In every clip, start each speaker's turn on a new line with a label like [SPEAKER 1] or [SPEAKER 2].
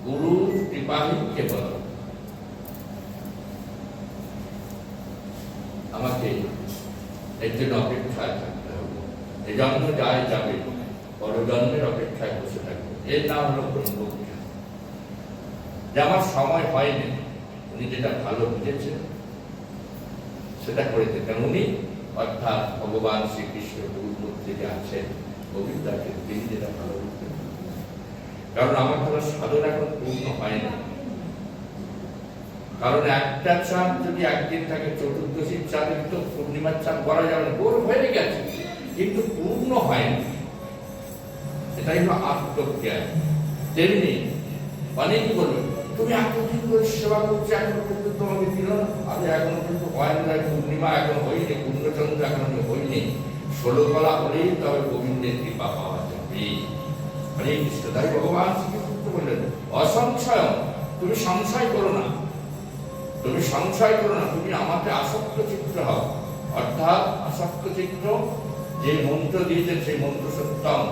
[SPEAKER 1] গুরুর কৃপাহী কেবল। আমাকে একজন অপেক্ষায় থাকতে হবে। এই জন্ম যায় যাবে, পরজন্মের অপেক্ষায় বসে থাকবে। এর নাম হলো ব্রহ্মজ্ঞান। যে আমার সময় হয়নি, উনি যেটা ভালো বুঝেছেন সেটা করে দিতেন উনি, অর্থাৎ ভগবান শ্রীকৃষ্ণ গুরুর মধ্যে যে আছেন গোবিন্দাকে, তিনি যেটা ভালো বুঝতেন। কারণ আমার কোনো সাধনা এখন পূর্ণ হয় না। কারণ একটা চাঁদ যদি একদিন থাকে, চতুর্দশীর চাঁদের তো পূর্ণিমার চাঁদ করা যাবে না, গোল হয়ে গেছে কিন্তু পূর্ণ হয়নি। এটাই হলো আত্মজ্ঞান। তেমনি অনেকে বলবে তুমি এতদিন করে সেবা করছো, এখনো পর্যন্ত তোমাকে দিল না। আমি এখনো পর্যন্ত হয় না, পূর্ণিমা এখন হয়নি, পূর্ণচন্দ্র এখন হয়নি, 16 কলা হলেই তবে গোবিন্দের কৃপা পাওয়া যাবে। হরে কৃষ্ণ। তাই ভগবান শ্রীকৃষ্ণ বললেন অসংশয়, তুমি সংশয় করো না, তুমি সংশয় করো না, তুমি আমাকে আসক্ত চিত্র হও। অর্থাৎ আসক্ত চিত্র, যে মন্ত্র দিয়েছেন সেই মন্ত্র সত্যম,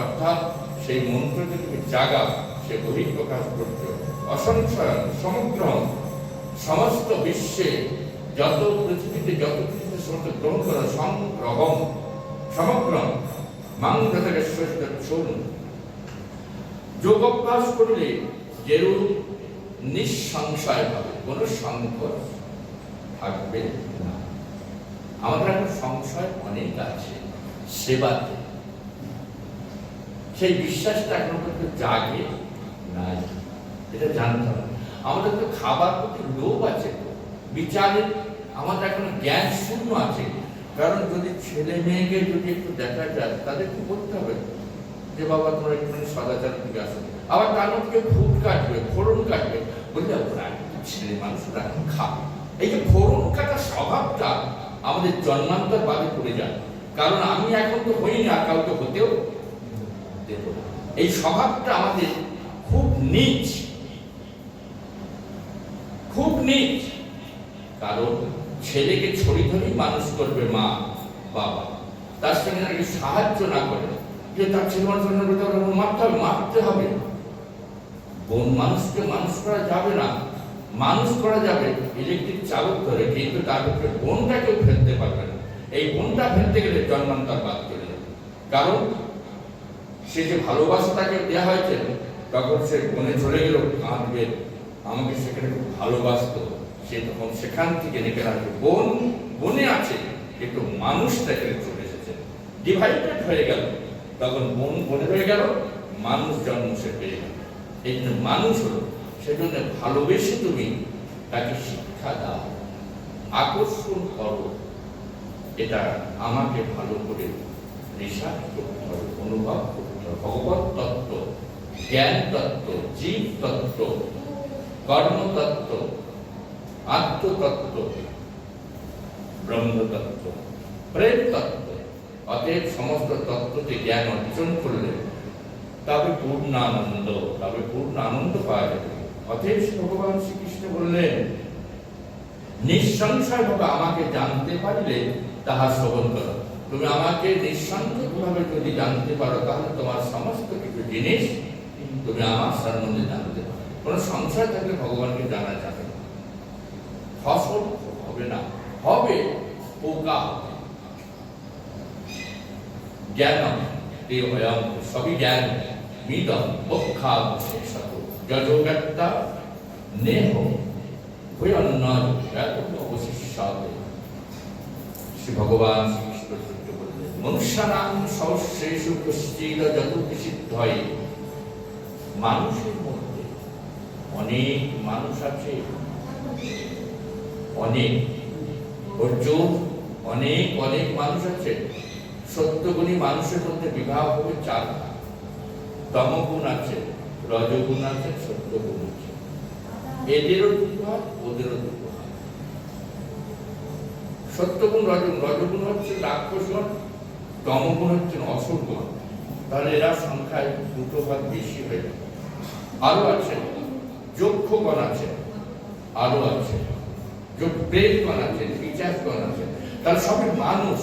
[SPEAKER 1] অর্থাৎ সেই মন্ত্রকে তুমি জাগাও, সে বহিঃপ্রকাশ করছো। অসংশয় সমগ্র, সমস্ত বিশ্বে যত পৃথিবীতে যত কিছু সমস্ত গ্রহণ করো, সংগ্রহম সমগ্র মাংসেশ্বর। যোগ অভ্যাস করলে যেরূপ নিঃসংশয় হবে, কোন সংকট থাকবে না। আমাদের এখন সংশয় অনেক আছে সেবাতে, সেই বিশ্বাসটা এখনো পর্যন্ত জাগে নাই, এটা জানতে হবে। আমাদের তো খাবার প্রতি লোভ আছে, বিচারের আমাদের এখন জ্ঞান শূন্য আছে। কারণ যদি ছেলে মেয়েকে যদি একটু দেখা যায়, তাদের কি করতে হবে যে বাবা তোমরা একটু সদাচার থেকে আসো, আবার তার মধ্যে ফুট কাটবে, ফোড়ন কাটবে, বললে ওরা ছেলে মানুষরা এখন খাবে। এই যে ফোড়ন কাটার স্বভাবটা আমাদের জন্মান্তর বাদে পড়ে যায়। কারণ আমি এখন তো হই না, কাউকে হতেও দেব না। এই স্বভাবটা আমাদের খুব নীচ, খুব নীচ। কারণ ছেলেকে ছড়ি ধরেই মানুষ করবে মা বাবা, তার সঙ্গে নাকি সাহায্য না করে যে তার ছেলে মানুষের মারতে হবে, মারতে হবে। বোন মানুষকে মানুষ করা যাবে না, মানুষ করা যাবে ইলেকট্রিক চালক ধরে, কিন্তু তার উপরে বোনটাকেও ফেলতে পারবে না। এই বোনটা ফেলতে গেলে জন্মান্তর বাদ চলে যাবে। কারণ সে যে ভালোবাসা তাকে দেওয়া হয়েছে, তখন সে বনে চলে গেল, কাঁদবে, আমাকে সেখানে খুব ভালোবাসতো, সে তখন সেখান থেকে নেমে আসবে। বোন বনে আছে কিন্তু মানুষ তাকে চলে এসেছে, ডিভাইডেড হয়ে গেল, তখন বোন বনে রয়ে গেল, মানুষ জন্ম সে পেয়ে গেল। এই জন্য মানুষ হলো, সেজন্য ভালোবেসে তুমি তাকে শিক্ষা দাও, আকর্ষণ করো। এটা আমাকে ভালো করে রিসার্চ করতে হবে, অনুভব করতে হবে। ভগবত তত্ত্ব, জ্ঞান তত্ত্ব, জীব তত্ত্ব, কর্মতত্ত্ব, আত্মতত্ত্ব, ব্রহ্মতত্ত্ব, প্রেম তত্ত্ব। অতএব সমস্ত তত্ত্বতে জ্ঞান অর্জন করলে তবে পূর্ণানন্দ, তবে পূর্ণ আনন্দ পাওয়া যাবে। অতএব ভগবান শ্রীকৃষ্ণ বললেন নিঃসংশয়ভাবে আমাকে জানতে পারলে তাহা শ্রবণ করো। তুমি আমাকে নিঃসংশয়ভাবে যদি জানতে পারো, তাহলে তোমার সমস্ত কিছু জিনিস তুমি আমার সম্বন্ধে জানতে পারো। কোনো সংশয় থাকলে ভগবানকে জানা যাবে না, ফসল হবে না, হবে পোকা হবে। জ্ঞানম দেহয়ম, সবই জ্ঞান, মিদম বক্ষাবশেষত যজোগত্যা নেহ অবশিষ্যাতে। শ্রী ভগবান শ্রীকৃষ্ণ বললেন মনুষ্যানাং সহস্রেষু কশ্চিৎ যতোপি সিদ্ধয়ে। মানুষের মধ্যে অনেক মানুষ আছে, অনেক অর্জুন, অনেক অনেক মানুষ আছে। সত্যগুণী মানুষের মধ্যে বিভাগ হবে 4 ভাগ। তমগুণ আছে, রজগুণ আছে, সত্যগুণ আছে। এদেরও 2 ভাগ, ওদেরও 2 ভাগ। সত্যগুণ রজগুণ, রজগুণ হচ্ছে রাক্ষসগণ, তমগুণ হচ্ছে অসুরগণ। তাহলে এরা সংখ্যায় 2 ভাগ বেশি হয়ে যাবে। আরো আছে যক্ষগণ আছে, আরো আছে প্রেতগণ আছে, পিশাচগণ আছে। তাহলে সবই মানুষ।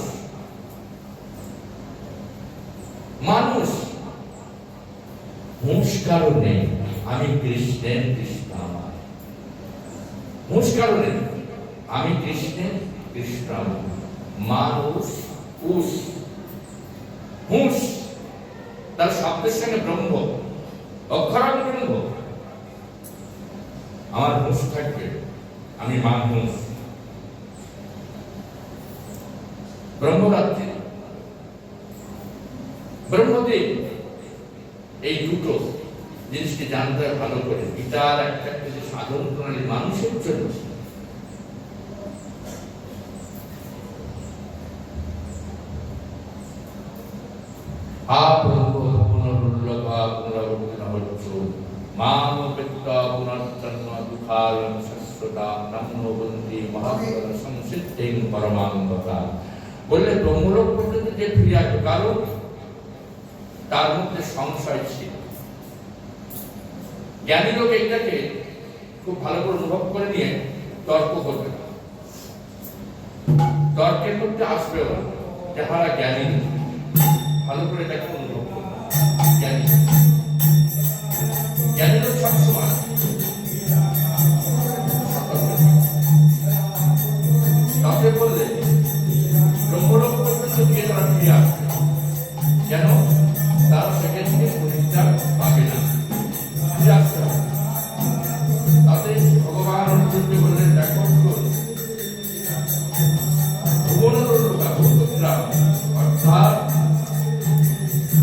[SPEAKER 1] মানুষ হুঁশকারও নেই, আমি কৃষ্ণের, কৃষ্ণ আমার। হুঁশ কারণে আমি কৃষ্ণের, কৃষ্ণ আমার। মানুষ হুঁশ, হুঁশ তার শব্দের সঙ্গে ব্রহ্ম, অক্ষরাং ব্রহ্ম। আমার হুঁশ থাকবে, আমি মানুষ। ব্রহ্মরাত্রি, ব্রহ্মদেব, এই দুটো জিনিসকে জানতে ভালো করে। গীতার একটা সাধন প্রণালী মানুষের জন্য। বললে ব্রহ্মলোক পর্যন্ত যে ফিরে আসবে, কারণ তার মধ্যে সংশয় ছিল। জ্ঞানী লোক এইটাকে খুব ভালো করে অনুভব করে নিয়ে তর্ক করবে, তর্কের মধ্যে আসবেও না, যাহারা জ্ঞানী ভালো করে এটাকে অনুভব করবে। জ্ঞানী জ্ঞানী লোক সবসময় তবে বললে ব্রহ্মলোক পর্যন্ত গিয়ে তারা ফিরে আসবে, কেন? তারা সেখান থেকে পরিত্রাণ পাবে না, ফিরে আসতে হবে। তাদের ভগবান অর্জুনকে বললেন, দেখো অর্থাৎ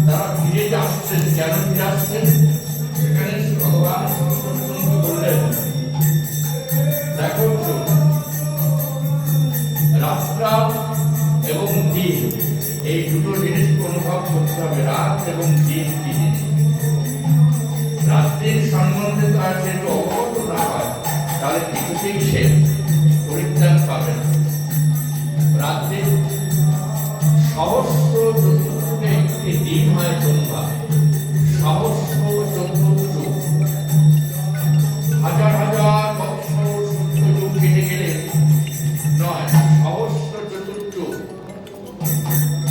[SPEAKER 1] তারা ফিরে আসছেন। কেন ফিরে আসছেন? সেখানে ভগবান বললেন, দেখো রাত্র এবং দিন, এই দুটো জিনিসকে অনুভব করতে হবে। রাত এবং দিন কি জিনিস? রাত্রির সম্বন্ধে তার যেহেতু অবগত না হয়, তাহলে কিছুতেই সে পরিত্রাণ পাবে না। রাত্রি সহস্র চতুর্থে একটি দিন হয় ব্রহ্মা, সহস্র চতুর্থ, হাজার হাজার বৎসর সূর্যযুগ কেটে গেলে নয়, সহস্র চতুর্থ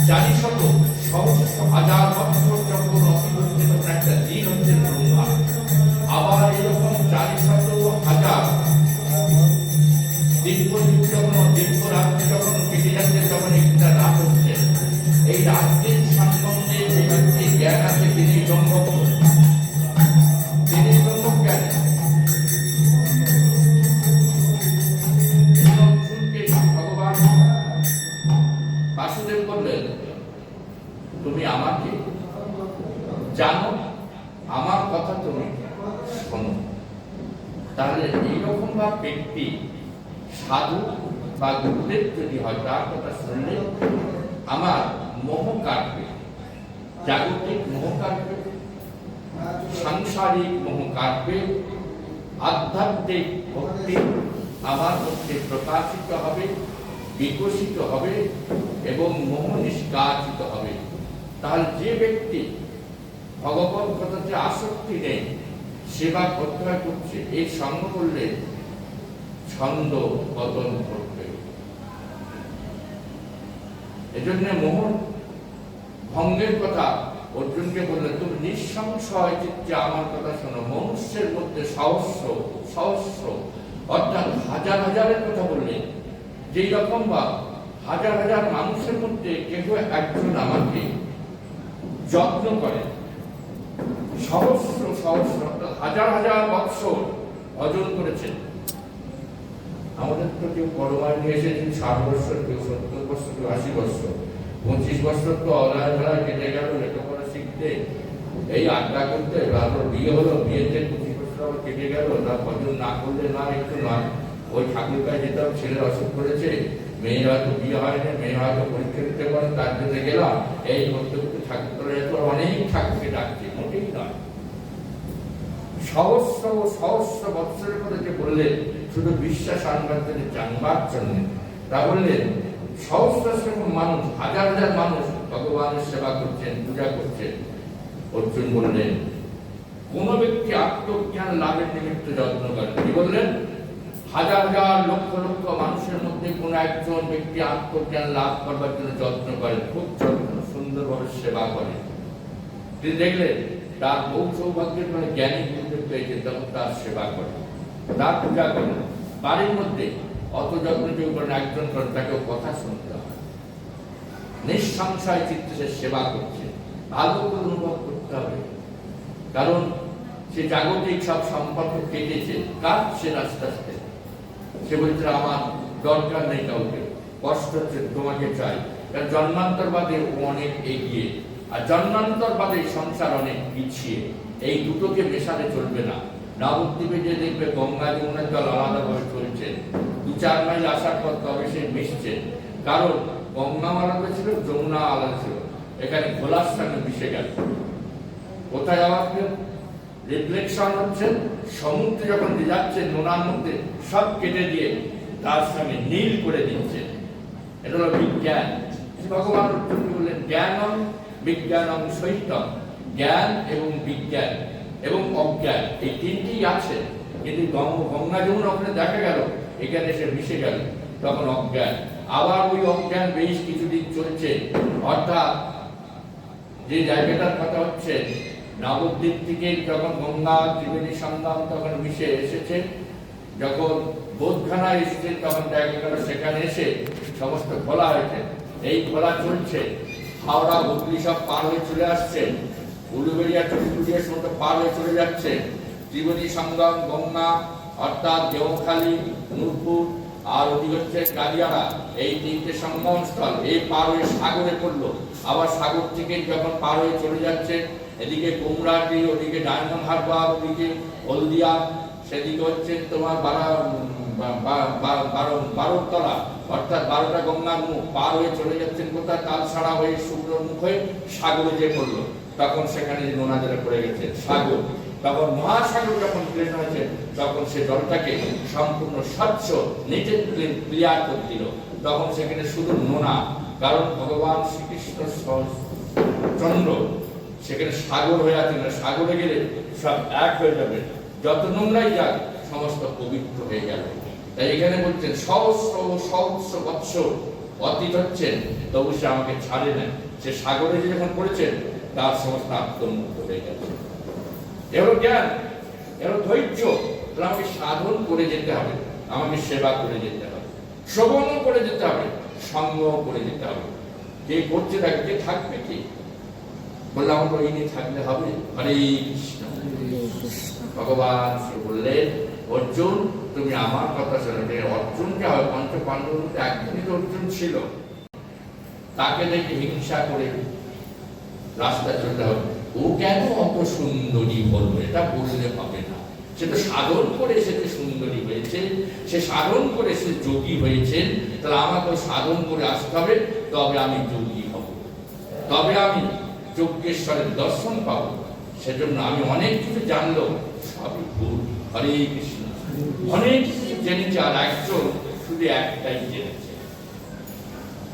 [SPEAKER 1] 400 সহস্র হাজার বৎসর যখন অতিক্রান্ত একটা দিন হচ্ছে ব্রহ্মা। আবার এরকম 400 হাজার দিব্যযুগ যখন, দিব্য রাত্রি যখন কেটে যাচ্ছে, তখন একটা রাত হচ্ছে। এই রাত্রির সম্বন্ধে যে ব্যক্তি জ্ঞান আছে, তিনি ব্রহ্মজ্ঞ, তিনি ব্রহ্মজ্ঞানী। ভগবান বাসুদেব বললেন, তুমি আমাকে জানো, আমার কথা তুমি শোনো। তাহলে এইরকম বা ব্যক্তি সাধু বা গুরুদেব যদি হয়, তার কথা শুনলে আমার মোহ কাটবে, জাগতিক মোহ কাটবে, সাংসারিক মোহ কাটবে, আধ্যাত্মিক ভক্তি আমার মধ্যে প্রকাশিত হবে, বিকশিত হবে এবং মোহ নিষ্কাশিত হবে। তাহলে যে ব্যক্তি ভগবত কথাতে আসক্তি নেই, সেবা করতে করছে, এই সঙ্গ করলে ছন্দ পতন করবে। এজন্য মোহ ভঙ্গের কথা অর্জুনকে বললে, তুমি নিঃসংশয় চিত্তে আমার কথা শোনো। মনুষ্যের মধ্যে সহস্র সহস্র অর্থাৎ হাজার হাজারের কথা বললেন। যেই রকম বা হাজার হাজার মানুষের মধ্যে কেউ একজন আমাকে যত্ন করে, সহস্র সহস্র অর্থাৎ হাজার হাজার বৎসর ভজন করেছেন। আমাদের তো কেউ পরমায় নিয়ে এসেছেন 60 বছর, কেউ 70 বছর, কেউ 80 বছর, 25 বছর তো অলায় ধরায় কেটে গেল লেখাপড়া শিখতে, এই আড্ডা করতে। তারপর বিয়ে হলো, বিয়েতে 25 বছর আবার কেটে গেল, তার ভজন না করলে না, একটু নয়। ওই ঠাকুর কাছে যেতাম, ছেলের অসুখ করেছে, মেয়ের হয়তো বিয়ে হয়নি, মেয়ে হয়তো পরীক্ষা দিতে পারে, তার জন্য গেলাম। এই করতে করতে ঠাকুর করে যেত, অনেক ঠাকুরকে ডাকছে, মোটেই নয়। সহস্র সহস্র বৎসরের কথা যে বললেন, শুধু বিশ্বাস আনবার জন্য, জানবার জন্য, তা বললেন সহস্র মানুষ, হাজার হাজার মানুষ ভগবানের সেবা করছেন, পূজা করছেন। অর্জুন বললেন, কোন ব্যক্তি আত্মজ্ঞান লাভের নিমিত্ত যত্ন করেন। কি বললেন? হাজার হাজার লক্ষ লক্ষ মানুষের মধ্যে কোন একজন ব্যক্তি আত্মজ্ঞান লাভ করবার জন্য যত্ন করেন, খুব যত্ন সুন্দরভাবে সেবা করেন। তিনি দেখলেন তার বহু সৌভাগ্যের মানে জ্ঞানী গুরুদেব পেয়েছেন, তখন তার সেবা করে, তার পূজা করে। বাড়ির মধ্যে অত যত্ন কেউ করেন, একজন করেন, তাকেও কথা শুনতে হয়, নিঃসংশয় চিত্তে সে সেবা করছে, ভালো করে অনুভব করতে হবে। কারণ সে জাগতিক সব সম্পর্ক কেটেছে, কাটছে আস্তে আস্তে। সে বলছে আমার দরকার নেই কাউকে, কষ্ট হচ্ছে, তোমাকে চাই। কারণ জন্মান্তরবাদে ও অনেক এগিয়ে, আর জন্মান্তরবাদে সংসার অনেক পিছিয়ে। এই দুটোকে মেশালে চলবে না। নবদ্বীপে যে দেখবে গঙ্গা যমুনার জল আলাদাভাবে চলছে, 2-4 মাইল আসার পর তবে সে মিশছে। কারণ গঙ্গা আলাদা ছিল, যমুনা আলাদা ছিল, এখানে খোলার সঙ্গে মিশে গেল। কোথায় যাওয়া রিফ্লেকশন হচ্ছে, সমুদ্রে যখন যাচ্ছে নোনার মধ্যে সব কেটে দিয়ে তার সঙ্গে নীল করে দিচ্ছে। এটা হলো বিজ্ঞান। ভগবান বললেন জ্ঞানম বিজ্ঞানম সহিতম, জ্ঞান এবং বিজ্ঞান এবং অজ্ঞান, এই তিনটি আছে। কিন্তু গঙ্গা যমুনা ওখানে দেখা গেল, এখানে এসে মিশে গেল, তখন অজ্ঞান। আবার ওই অজ্ঞান বেশ কিছুদিন চলছে। অর্থাৎ যে জায়গাটার কথা হচ্ছে, নবদ্বীপ থেকে যখন গঙ্গা ত্রিবেণী সঙ্গম তখন মিশে এসেছে, যখন বোধখানা এসেছে তখন জায়গাটা সেখানে এসে সমস্ত খোলা হয়েছে। এই খোলা চলছে, হাওড়া হুগলি সব পার হয়ে চলে আসছে, উলুবেড়িয়া চুড়িয়া সমস্ত পার হয়ে চলে যাচ্ছে। ত্রিবেণী সঙ্গম গঙ্গা অর্থাৎ দেওখালি, নূরপুর আর ওদিকে হচ্ছে কালিয়াড়া, এই তিনটে সঙ্গম স্থল। এই পার হয়ে সাগরে পড়লো। আবার সাগর থেকে যখন পার হয়ে চলে যাচ্ছে, এদিকে কুমড়াটি, ওদিকে ডায়মন্ড হারবার, ওদিকে হলদিয়া, সেদিকে হচ্ছে তোমার বারোতলা, অর্থাৎ 12টা গঙ্গার মুখ পার হয়ে চলে যাচ্ছেন কোথায়, তালছাড়া হয়ে শুক্রমুখ হয়ে সাগরে যে পড়লো। তখন সেখানে যে নোনা জলে পড়ে গেছে সাগর, তখন মহাসাগর যখন প্লেন হয়েছে, তখন সে জলটাকে সম্পূর্ণ স্বচ্ছ নিটেড ক্লিয়ার করে দিল। তখন সেখানে শুধু নোনা, কারণ ভগবান শ্রীকৃষ্ণ চন্দ্র সেখানে সাগর হয়ে আছে না, সাগরে গেলে সব এক হয়ে যাবে, যত নোংরাই যাক সমস্ত পবিত্র হয়ে গেল। তাই এখানে বলছেন সহস্র সহস্র বৎসর অতীত হচ্ছেন, তবু সে আমাকে ছাড়ে না। সে সাগরে যে যখন পড়েছেন, তার সমস্ত আত্মমুক্ত হয়ে গেছে। এবার জ্ঞান, এবার ধৈর্য। আমাকে সাধন করে যেতে হবে, আমাকে সেবা করে যেতে হবে, শ্রবণ করে যেতে হবে, সঙ্গ করে যেতে হবে। কে করছে তাকে, কে থাকবে, কি বললাম ইনি থাকলে হবে। হরে কৃষ্ণ। ভগবান বললেন অর্জুন তুমি আমার কথা শোনো। অর্জুনকে হয় পঞ্চ পাণ্ডবের মধ্যে একজনই তো অর্জুন ছিল, তাকে দেখে হিংসা করে রাস্তা চলতে হবে। ও কেন অত সুন্দরী হলো, এটা বললে হবে না। সে তো সাধন করে সে সুন্দরী হয়েছে, সে সাধন করে সে যোগী হয়েছে। তাহলে আমাকে সাধন করে আসতে হবে, তবে আমি যোগী হব, তবে আমি যজ্ঞেশ্বরের দর্শন পাবো। সেজন্য আমি অনেক কিছু জানলো, সবই ভুল। হরে কৃষ্ণ। অনেক কিছু জেনেছে, আর একজন শুধু একটাই জেনেছে,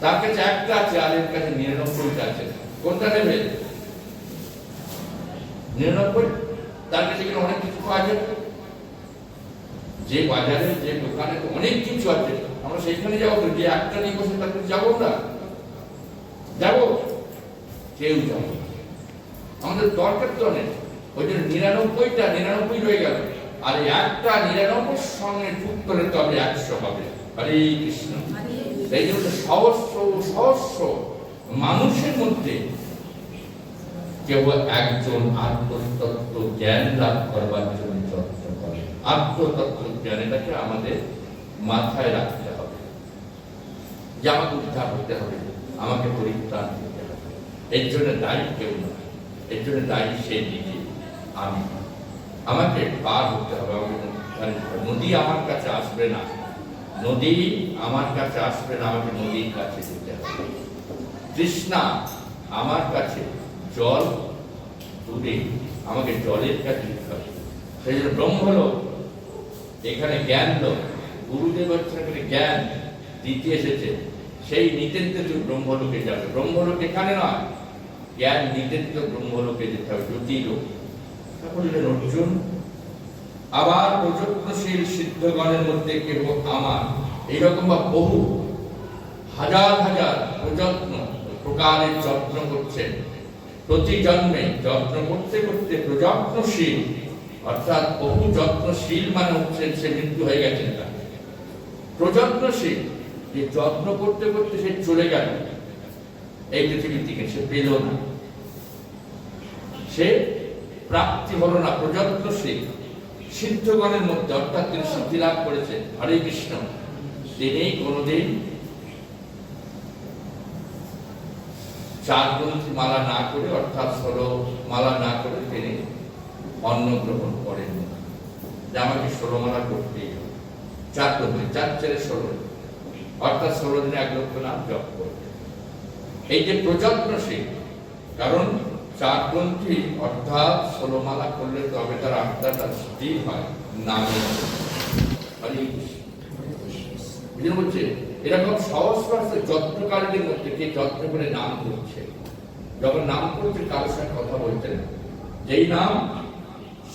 [SPEAKER 1] তার কাছে একটা আছে, আর এর কাছে 99টা আছে। কোনটা নেবে? 99। তার কাছে অনেক কিছু পাওয়া যাবে। যে বাজারে যে দোকানে অনেক কিছু আছে, আমরা সেইখানে যাবো, যে একটা নিয়ে বসে তার কাছে যাবো না, যাবো? কেউ যাবো, আমাদের দরকার তো নেই। ওই জন্য 99টা 99 রয়ে গেল, আর একটা 99 সঙ্গে যুক্ত করে তবে 100 হবে। হরে কৃষ্ণ। এই জন্য সহস্র সহস্র মানুষের মধ্যে কেউ একজন আত্মতত্ত্ব জ্ঞান লাভ করবার জন্য যত্ন করে। আত্মতত্ত্ব জ্ঞান, এটাকে আমাদের মাথায় রাখতে হবে যে আমাকে উদ্ধার হতে হবে, আমাকে পরিত্রাণ দিতে হবে। এর জন্য দায়ী কেউ নয়, এর জন্য দায়ী সে নিজে, আমি। আমাকে পার হতে হবে, আমাকে নদী আমার কাছে আসবে না, নদী আমার কাছে আসবে না, আমাকে নদীর কাছে যেতে হবে। তৃষ্ণা আমার কাছে, জল দূরে, আমাকে জলের কাছে যেতে হবে। সেই জন্য ব্রহ্মলোক, এখানে জ্ঞান লোক, গুরুদেব হচ্ছেন এখানে জ্ঞান দিতে এসেছে। সেই নিতেন তো ব্রহ্মলোকে যাবে। ব্রহ্মলোক এখানে নয়, জ্ঞান নিতেন তো ব্রহ্মলোকে যেতে হবে, জ্যোতিলোক। বললেন অর্জুন, আবার প্রযত্নশীল সিদ্ধগণের মধ্যে কেহ আমার, এইরকম বা বহু হাজার হাজার প্রযত্ন প্রকারের যত্ন করছেন, প্রতি জন্মে যত্ন করতে করতে প্রযত্নশীল, অর্থাৎ বহু যত্নশীল মানে হচ্ছে সে মৃত্যু হয়ে গেছে। প্রযত্নশীল, যে যত্ন করতে করতে সে চলে গেল এই পৃথিবী থেকে, সে পেল না, সে প্রাপ্তি হলো না। প্রযত্নশীল সিদ্ধগণের মধ্যে, অর্থাৎ তিনি সিদ্ধি লাভ করেছেন হরে কৃষ্ণ, তিনি কোনদিন 4 গ্রন্থি মালা না করে, অর্থাৎ 16 মালা না করে তিনি অন্ন গ্রহণ করেন। যে আমাকে 16 মালা করতেই হবে, 4 গ্রন্থি, 4 × 16, অর্থাৎ 16 দিনে 1 লক্ষ নাম জপ করবে। এই যে প্রযত্নশীল, কারণ 4 গ্রন্থি অর্থাৎ 16 মালা করলে তবে তার আত্মাটা স্থির হয় নামে। বলছে এরকম সহস্র যত্নকারীদের মধ্যে কে যত্ন করে নাম করছে, যখন নাম করছে কারোর সাথে কথা বলছেন, যেই নাম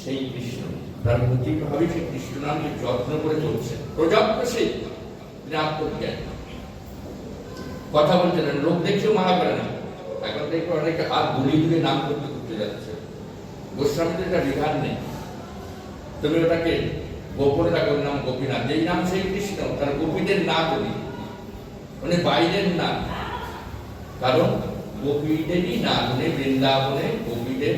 [SPEAKER 1] সেই কৃষ্ণ, তার প্রতিভাবে সেই কৃষ্ণ নামকে যত্ন করে চলছে। প্রযত্নশীল, তিনি আত্মজ্ঞান, কথা বলছেন, লোক দেখছেও মানা করে না। এখন দেখো অনেকে হাত গুলি নাম করতে করতে যাচ্ছে। গোস্বামীদের একটা বিধান নেই, তুমি ওটাকে গোপনে রাখো, নাম গোপীনাথ, যেই নাম সেই কৃষ্ণ, তার গোপীদের না বলি, মানে বাইরের না। কারণ গোপীদেরই না, মানে বৃন্দাবনে গোপীদের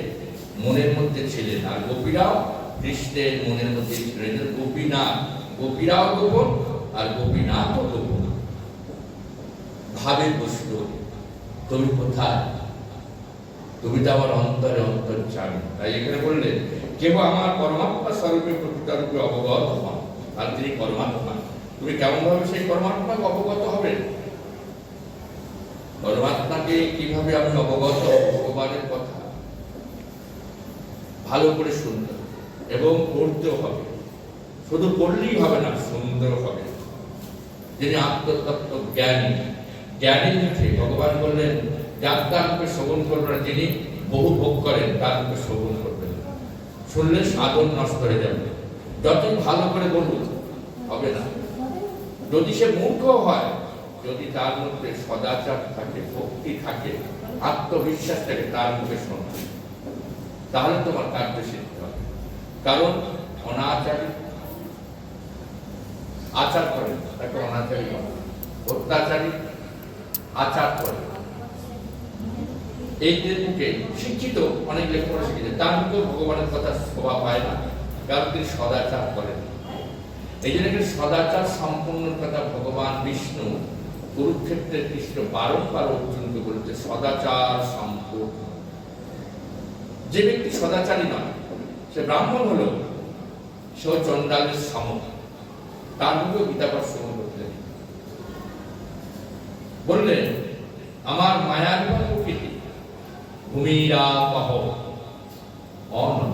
[SPEAKER 1] মনের মধ্যে ছিলেন, আর গোপীরাও কৃষ্ণের মনের মধ্যে ছিলেন। গোপীনাথ, গোপীরাও গোপন আর গোপীনাথ গোপন, ভাবের বস্তু। তুমি কোথায়? তুমি তো আমার অন্তরে অন্তর্যামী। তাই এখানে বললেন কেবল আমার পরমাত্মা স্বরূপে প্রকৃতরূপে অবগত হন, আর তিনি পরমাত্মা। তুমি কেমন ভাবে সেই পরমাত্মাকে অবগত হবে? পরমাত্মাকে কিভাবে আমি অবগত হব? ভগবানের কথা ভালো করে শুনতে এবং পড়তেও হবে। শুধু পড়লেই হবে না, সুন্দর হবে। যিনি আত্মতত্ত্ব জ্ঞানী, জ্ঞানী মুখে ভগবান বললেন যার তার মুখে শ্রবণ করবে না, যিনি বহু ভোগ করেন তার মুখে শ্রবণ করবেন, শুনলে সাধন নষ্ট হয়ে যাবে। যতই ভালো করে বলুন হবে না। যদি সে মূর্খ হয়, যদি তার মধ্যে সদাচার থাকে, ভক্তি থাকে, আত্মবিশ্বাস থাকে, তার মুখে শোনা, তাহলে তোমার কার্য সিদ্ধ হবে। কারণ অনাচারী আচার করে, তাকে অনাচারী বলে। অত্যাচারী আচার করে। এই মুখে শিক্ষিত, অনেক লেখাপড়া শিখেছে, তার মুখে ভগবানের কথা শোভা পায় না, কারণ তিনি সদাচার করেন। এই জন্য সদাচার সম্পূর্ণ কথা ভগবান বিষ্ণু কুরুক্ষেত্রের কৃষ্ণ বারংবার অর্জুনকে বলেছে, সদাচার সম্পূর্ণ। যে ব্যক্তি সদাচারী নয়, সে ব্রাহ্মণ হলো, সে চন্ডালের সম, তার মুখেও গীতাপাঠ শ্রবণ করতে বললেন আমার মায়ার প্রকৃতি ভূমিরাপহ অনন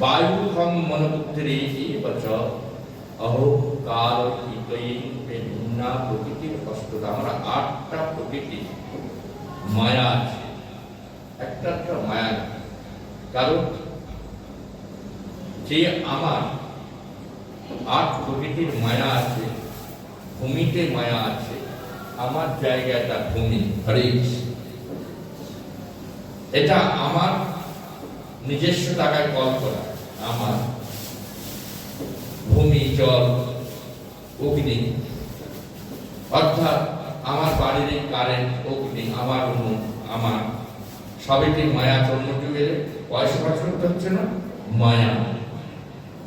[SPEAKER 1] বায়ুহং মনোবুদ্ধিরেহি বচ অহংকার ভিন্না প্রকৃতির কষ্টতা। আমরা 8টা প্রকৃতি মায়া আছে, একটা মায়া। কারণ যে আমার 8 প্রকৃতির মায়া আছে, ভূমিতে মায়া আছে, আমার জায়গাটা ভূমি, হরে এটা আমার নিজস্ব টাকায় কল করা, আমার ভূমি, জল, অগ্নি, অর্থাৎ আমার বাড়ির এই কারেন্ট, অগ্নি, আমার উনুন, আমার সবেটি মায়া। জন্মযুগে পয়সা খরচ করতে হচ্ছে না, মায়া।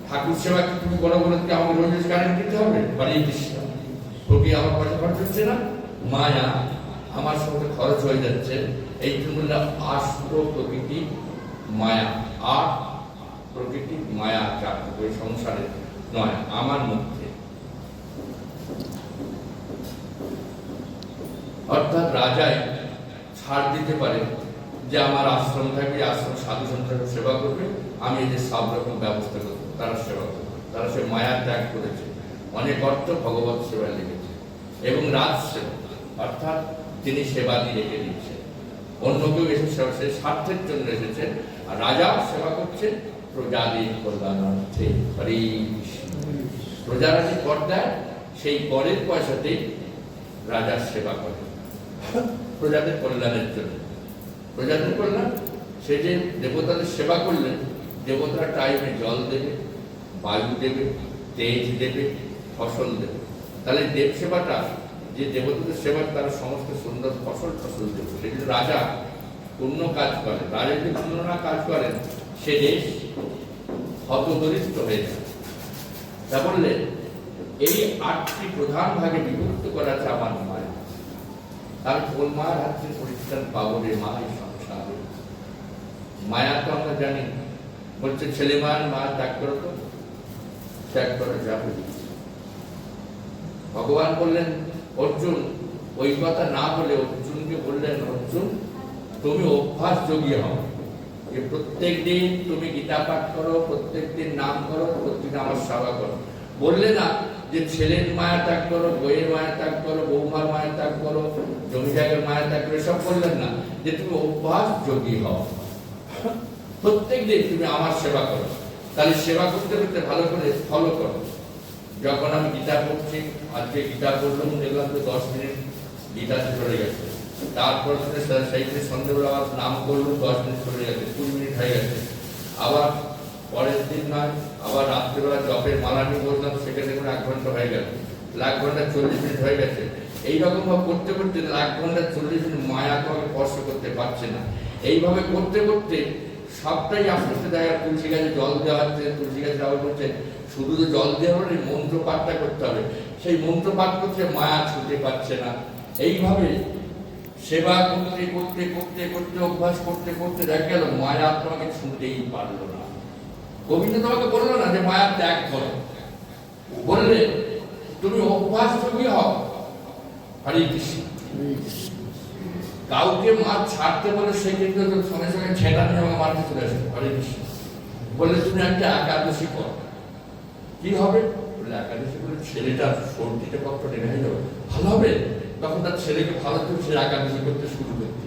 [SPEAKER 1] ঠাকুর সেবা তুমি বড় বলে আমাকে রোজ কারেন্ট দিতে হবে, বাড়ি কৃষ্ণ প্রতি আমার পয়সা খরচ হচ্ছে না, মায়া আমার সঙ্গে খরচ হয়ে যাচ্ছে। এই জন্য 8 প্রকৃতি মায়া, 8 প্রকৃতি মায়া, 4 ওই সংসারে নয়, আমার মধ্যে। অর্থাৎ রাজাই ছাড় দিতে পারে যে আমার আশ্রম থাকবে, আশ্রম সাধু সন্তানের সেবা করবে, আমি এদের সব রকম ব্যবস্থা করবো, তারা সেবা করবে। তারা সে মায়া ত্যাগ করেছে, অনেক অর্থ ভগবত সেবায় লেগেছে। এবং রাজ সেবা, অর্থাৎ তিনি সেবা দিয়ে রেখে দিচ্ছেন, অন্য কেউ এসে সে স্বার্থের জন্য এসেছেন, আর রাজা সেবা করছে প্রজাদের কল্যাণার্থে। হরে কৃষ্ণ। প্রজারা যে কর দেয়, সেই করের পয়সাতেই রাজার সেবা করে প্রজাদের কল্যাণের জন্য। প্রজাতি করলেন, সে যে দেবতাদের সেবা করলেন, দেবতারা টাইমে জল দেবে, বায়ু দেবে, তেজ দেবে, ফসল দেবে। তাহলে দেব সেবাটা, যে দেবতাদের সেবা, তারা সমস্ত সুন্দর ফসল দেবে। সে যদি রাজা পূর্ণ কাজ করে, রাজা যদি পূর্ণ না কাজ করেন, সে দেশ হতদরিদ্র হয়ে যায়। তা বললে এই 8টি প্রধান ভাগে বিভক্ত করা আছে আমার মায়া। আমি কোন মায়ের হাত থেকে পরিত্রাণ পাবো রে মা এই সংসারে? মায়া তো আমরা জানি, বলছে ছেলে মায়ের মা ত্যাগ করো, তো ত্যাগ করে যাবে। ভগবান বললেন অর্জুন, ওই কথা না বলে অর্জুনকে বললেন, অর্জুন তুমি অভ্যাস যোগী হও, যে প্রত্যেক দিন তুমি গীতা পাঠ করো, প্রত্যেক দিন নাম করো, প্রত্যেকদিন আমার সেবা করো। বললে না যে ছেলের মায়া ত্যাগ করো, বইয়ের মায়া ত্যাগ করো, বৌমার মায়া ত্যাগ করো, জমি জায়গার মায়া ত্যাগ করো, সব বললেন না, যে তুমি অভ্যাস যোগী হও, প্রত্যেক দিন তুমি আমার সেবা করো। তাহলে সেবা করতে করতে ভালো করে ফলো করো। যখন আমি গীতা পড়ছি, আজকে গীতা পড়লাম, দেখলাম তো 10 মিনিট গীতাতে চলে গেছে। তারপর সেইখানে সন্ধ্যেবেলা আবার নাম করলো, 10 মিনিট চলে গেছে, 20 মিনিট হয়ে গেছে। আবার পরের দিন নয়, আবার রাত্রিবেলা জপের মালা নিয়ে বললাম, সেখানে 1 ঘন্টা হয়ে গেল, 1 ঘন্টা 40 মিনিট হয়ে গেছে। এইরকম ভাবে করতে করতে 1 ঘন্টা 40 মিনিট মায়া তোমাকে স্পর্শ করতে পারছে না। এইভাবে করতে করতে সবটাই আস্তে আস্তে দেখা, তুলসী গাছে জল দেওয়া হচ্ছে, তুলসী গাছে আবার বলছে শুধু তো জল দেওয়া হলে মন্ত্র পাঠটা করতে হবে, সেই মন্ত্র পাঠ করতে মায়া ছুটে পাচ্ছে না। এইভাবে সেবা করতে করতে করতে করতে অভ্যাস করতে করতে দেখা গেল মায়া তোমাকে ছুঁতেই পারলো না। গোবিন্দ তোমাকে বললো না যে মায়া ত্যাগ করো, বললে তুমি অভ্যাস যোগী হও। হরে কৃষ্ণ। কাউকে মাছ ছাড়তে বলে সে কিন্তু সঙ্গে সঙ্গে ছেটা নিয়ে আমাকে মারতে চলে আসে। হরে কৃষ্ণ। বলে তুমি একটা একাদশী করো, কি হবে? বলে একাদশী করে ছেলেটা সর্দিতে কষ্ট নেমে হয়ে যাবে, ভালো হবে। তখন তার ছেলেকে ভালো করে সে একাদশী করতে শুরু করতে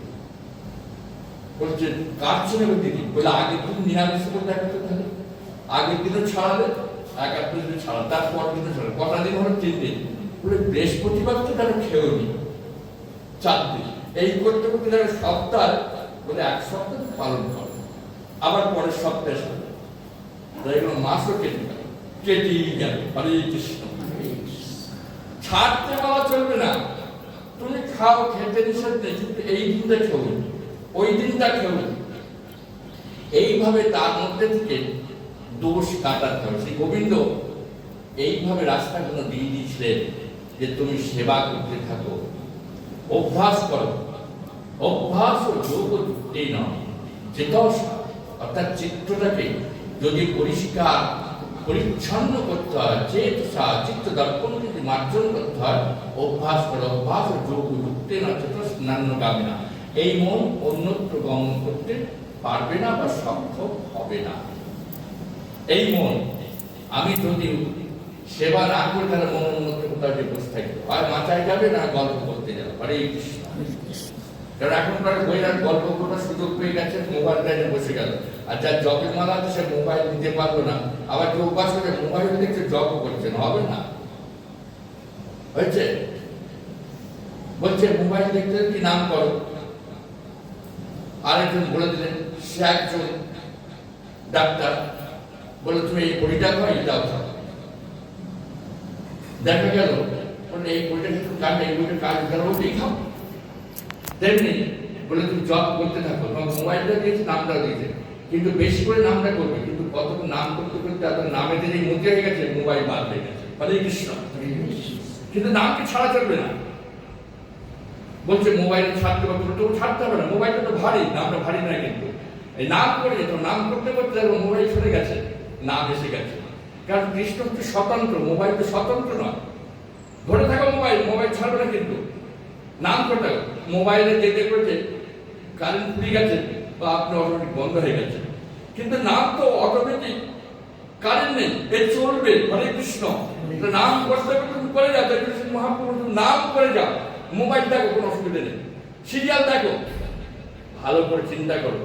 [SPEAKER 1] বলছে, কার ছেলে দিদি? বলে আগের দিন নিরামিষ করে দেখাতে, তাহলে আগের দিনও ছাড়ালে, একাদশী দিন ছাড়া, তারপর দিনও ছাড়া, কটা দিন হলো? 3 দিন। বলে বৃহস্পতিবার তো তারা খেয়েও নি, 4 দিন। এই করতে করতে তারা সপ্তাহ, বলে 1 সপ্তাহ পালন করে, আবার পরের সপ্তাহে মাসও কেটেই গেল। হরে কৃষ্ণ। ছাড়তে বলা চলবে না, তুমি খাও, খেতে নিষেধ নেই, কিন্তু এই দিনটা খেও, ওই দিনটা খেও। এইভাবে তার মধ্যে থেকে দোষ কাটাতে হবে। শ্রী গোবিন্দ এইভাবে রাস্তাগুলো দিয়ে দিয়েছিলেন যে তুমি সেবা করতে থাকো, অভ্যাস করো। অভ্যাস ও যোগ যুক্তেই নয়, যেটাও অর্থাৎ চিত্তটাকে যদি পরিষ্কার পরিচ্ছন্ন করতে হয়, চেতসা চিত্ত দর্পণকে যদি মার্জন করতে হয়, অভ্যাস করে। অভ্যাস ও যোগ যুক্তে না, চেত স্নান্য গাবে না। এই মন অন্যত্র গমন করতে পারবে না বা সক্ষম হবে না। এই মন আমি যদি সেবা না করে, তাহলে মন অন্যত্র কোথাও যে বসে থাকবে, আর মাথায় যাবে না গল্প করতে যাবে। হরে কৃষ্ণ। কারণ এখনকার বইরা গল্প করার সুযোগ পেয়ে গেছে, মোবাইলটা নিয়ে বসে গেল। আর যার জপের মালা আছে সে মোবাইল নিতে পারলো না, আবার কেউ উপাস করে মোবাইল দেখছে জপ করছে না, হবে না। হয়েছে? বলছে মোবাইল দেখতে কি নাম করো। আরেকজন বলে দিলেন, সে একজন ডাক্তার, বলে তুমি এই বইটা খাও, এটাও খাও। দেখা গেল এই বইটা কিন্তু কাজ, এই বইটা কাজ ওইটাই খাও। তেমনি বলে তুমি জব করতে থাকো, তোমার মোবাইলটা দিয়েছে, নামটা দিয়েছে, কিন্তু বেশি করে নামটা করবে। কিন্তু কতক্ষণ নাম করতে করতে আপনার নামে যদি মুখে হয়ে গেছে, মোবাইল বাদ হয়ে গেছে। হরে কৃষ্ণ। কিন্তু নামকে ছাড়া চলবে না। বলছে মোবাইল ছাড়তে হবে, ছাড়তে হবে না, মোবাইলটা তো ভারী, নামটা ভারী নয়। কিন্তু এই নাম করে যেত, নাম করতে করতে মোবাইল সরে গেছে, নাম এসে গেছে। কারণ কৃষ্ণ হচ্ছে স্বতন্ত্র, মোবাইল তো স্বতন্ত্র নয়। ধরে থাকো মোবাইল, মোবাইল ছাড়বে না, কিন্তু নাম করতে হবে। মোবাইলে যেতে করতে কারেন্ট ফুরিয়ে গেছে বা আপনি অটোমেটিক বন্ধ হয়ে গেছে, কিন্তু নাম তো অটোমেটিক, কারেন্ট নেই, এ চলবে। হরে কৃষ্ণ। নাম করতে হবে, তুমি করে যাও। মহাপ্রভু নাম করে যাও, মোবাইল দেখো, কোনো অসুবিধা নেই। সিরিয়াল দেখো, ভালো করে চিন্তা করো,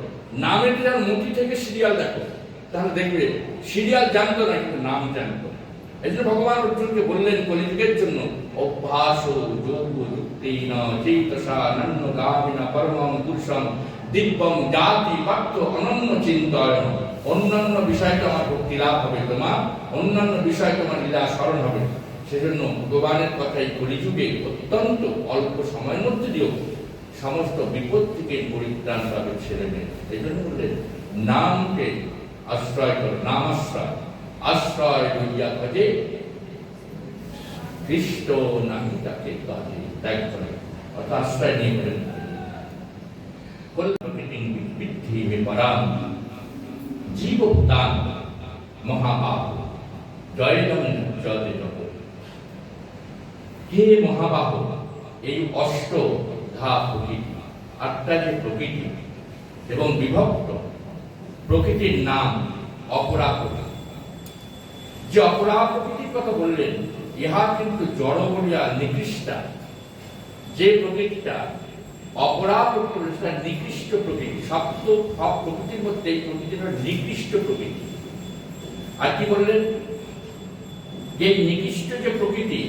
[SPEAKER 1] নামের যেন মুঠি থেকে সিরিয়াল দেখো, তাহলে দেখবে সিরিয়াল জানতো না, কিন্তু নাম জানতো। এই জন্য ভগবান অর্জুনকে বললেন কলিযুগের জন্য অভ্যাস যোগ যুক্তেন চেতসা নন্য গামিনা পরমং পুরুষং দিব্যং জাতি বাক্য অনন্য চিন্তয়ন, অন্যান্য বিষয় তোমার ভক্তি লাভ হবে, তোমার অন্যান্য বিষয় তোমার লীলা স্মরণ হবে। সেজন্য ভগবানের কথাই কলিযুগে অত্যন্ত অল্প সময়ের মধ্যে দিয়েও সমস্ত বিপদ থেকে পরিত্রাণ পাবে ছেলে মেয়ে। এই জন্য বললেন নামকে আশ্রয় করো, নাম আশ্রয়, আশ্রয় লইয়া কাজে খ্রিস্ট নামি তাকে কাজে ত্যাগ করে, অর্থাৎ আশ্রয় নিয়ে বলেন বৃদ্ধি মে পরাম জীবদান মহাবাহ জয়দম জয় জগৎ। হে মহাবাহ, এই অষ্ট ধা প্রকৃতি, আটটা যে প্রকৃতি এবং বিভক্ত প্রকৃতির নাম অপরা প্রকৃতি। যে অপরা প্রকৃতির কথা বললেন, ইহা কিন্তু জড় বলিয়া নিকৃষ্টা। যে প্রকৃতিটা অপরা প্রকৃতি, সেটা নিকৃষ্ট প্রকৃতি। সব প্রকৃতির মধ্যে এই প্রকৃতিটা নিকৃষ্ট প্রকৃতি। আর কি বললেন, যে নিকৃষ্ট যে প্রকৃতি,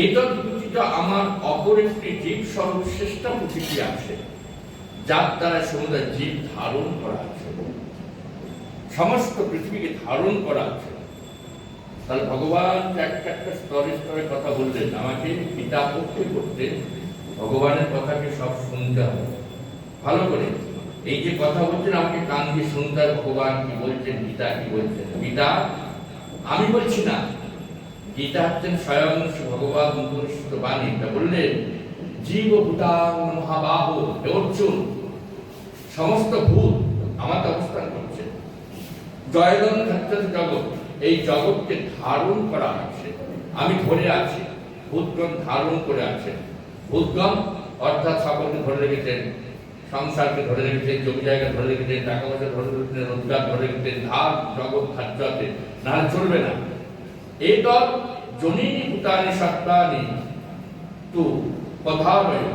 [SPEAKER 1] এইটা প্রকৃতিটা আমার অপর একটি জীব স্বরূপ শ্রেষ্ঠ প্রকৃতি আছে, যার দ্বারা সমুদায় জীব ধারণ করা আছে, সমস্ত পৃথিবীকে ধারণ করা আছে। তাহলে ভগবান একটা একটা স্তরে স্তরে কথা বললেন, আমাকে গীতা পড়তে পড়তে ভগবানের কথাকে সব শুনতে হবে ভালো করে। এই যে কথা বলছেন আমাকে কান দিয়ে শুনতে হবে, ভগবান কি বলছেন, গীতা কি বলছেন। গীতা আমি বলছি না, গীতা হচ্ছেন স্বয়ং ভগবান মুখনিষ্ঠ বাণী। তা বললেন জীবভূতাং মহাবাহ, হে অর্জুন, সমস্ত ভূত আমার অবস্থান করছে। জয়দন ধাত্র জগৎ, এই জগৎকে ধারণ করা আছে, আমি ধরে আছি, ভূতগণ ধারণ করে আছে। ভূতগণ অর্থাৎ সকলকে ধরে রেখেছেন, সংসারকে ধরে রেখেছেন, জমি জায়গা ধরে রেখেছেন, টাকা পয়সা ধরে রেখেছেন, রোজগার ধরে রেখেছেন, ধার জগৎ ধার্য আছে, না চলবে না। এই দল জনিনী ভূতানি সত্তানি তু কথাবয়,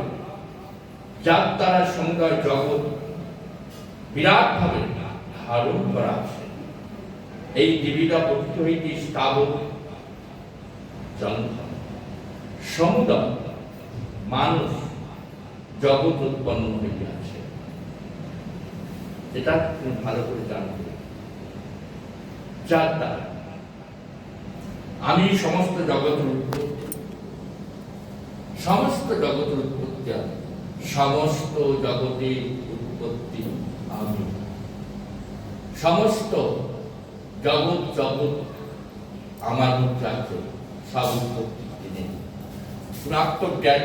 [SPEAKER 1] যার দ্বারা সমুদয় জগৎ বিরাট ভাবে ধারণ করা আছে। এই জীবিকা পঠিত হইতে স্থাবক জঙ্গল সমুদয় মানুষ জগৎ উৎপন্ন হইতে আছে। এটা তুমি ভালো করে জানবে। যার দ্বারা আমি সমস্ত জগতের উৎপত্তি, সমস্ত জগতের উৎপত্তি আমি, সমস্ত জগতের উৎপত্তি আমি, সমস্ত জগৎ জগৎ আমার মধ্যে আছে, সব উৎপত্তি তিনি। আত্মজ্ঞান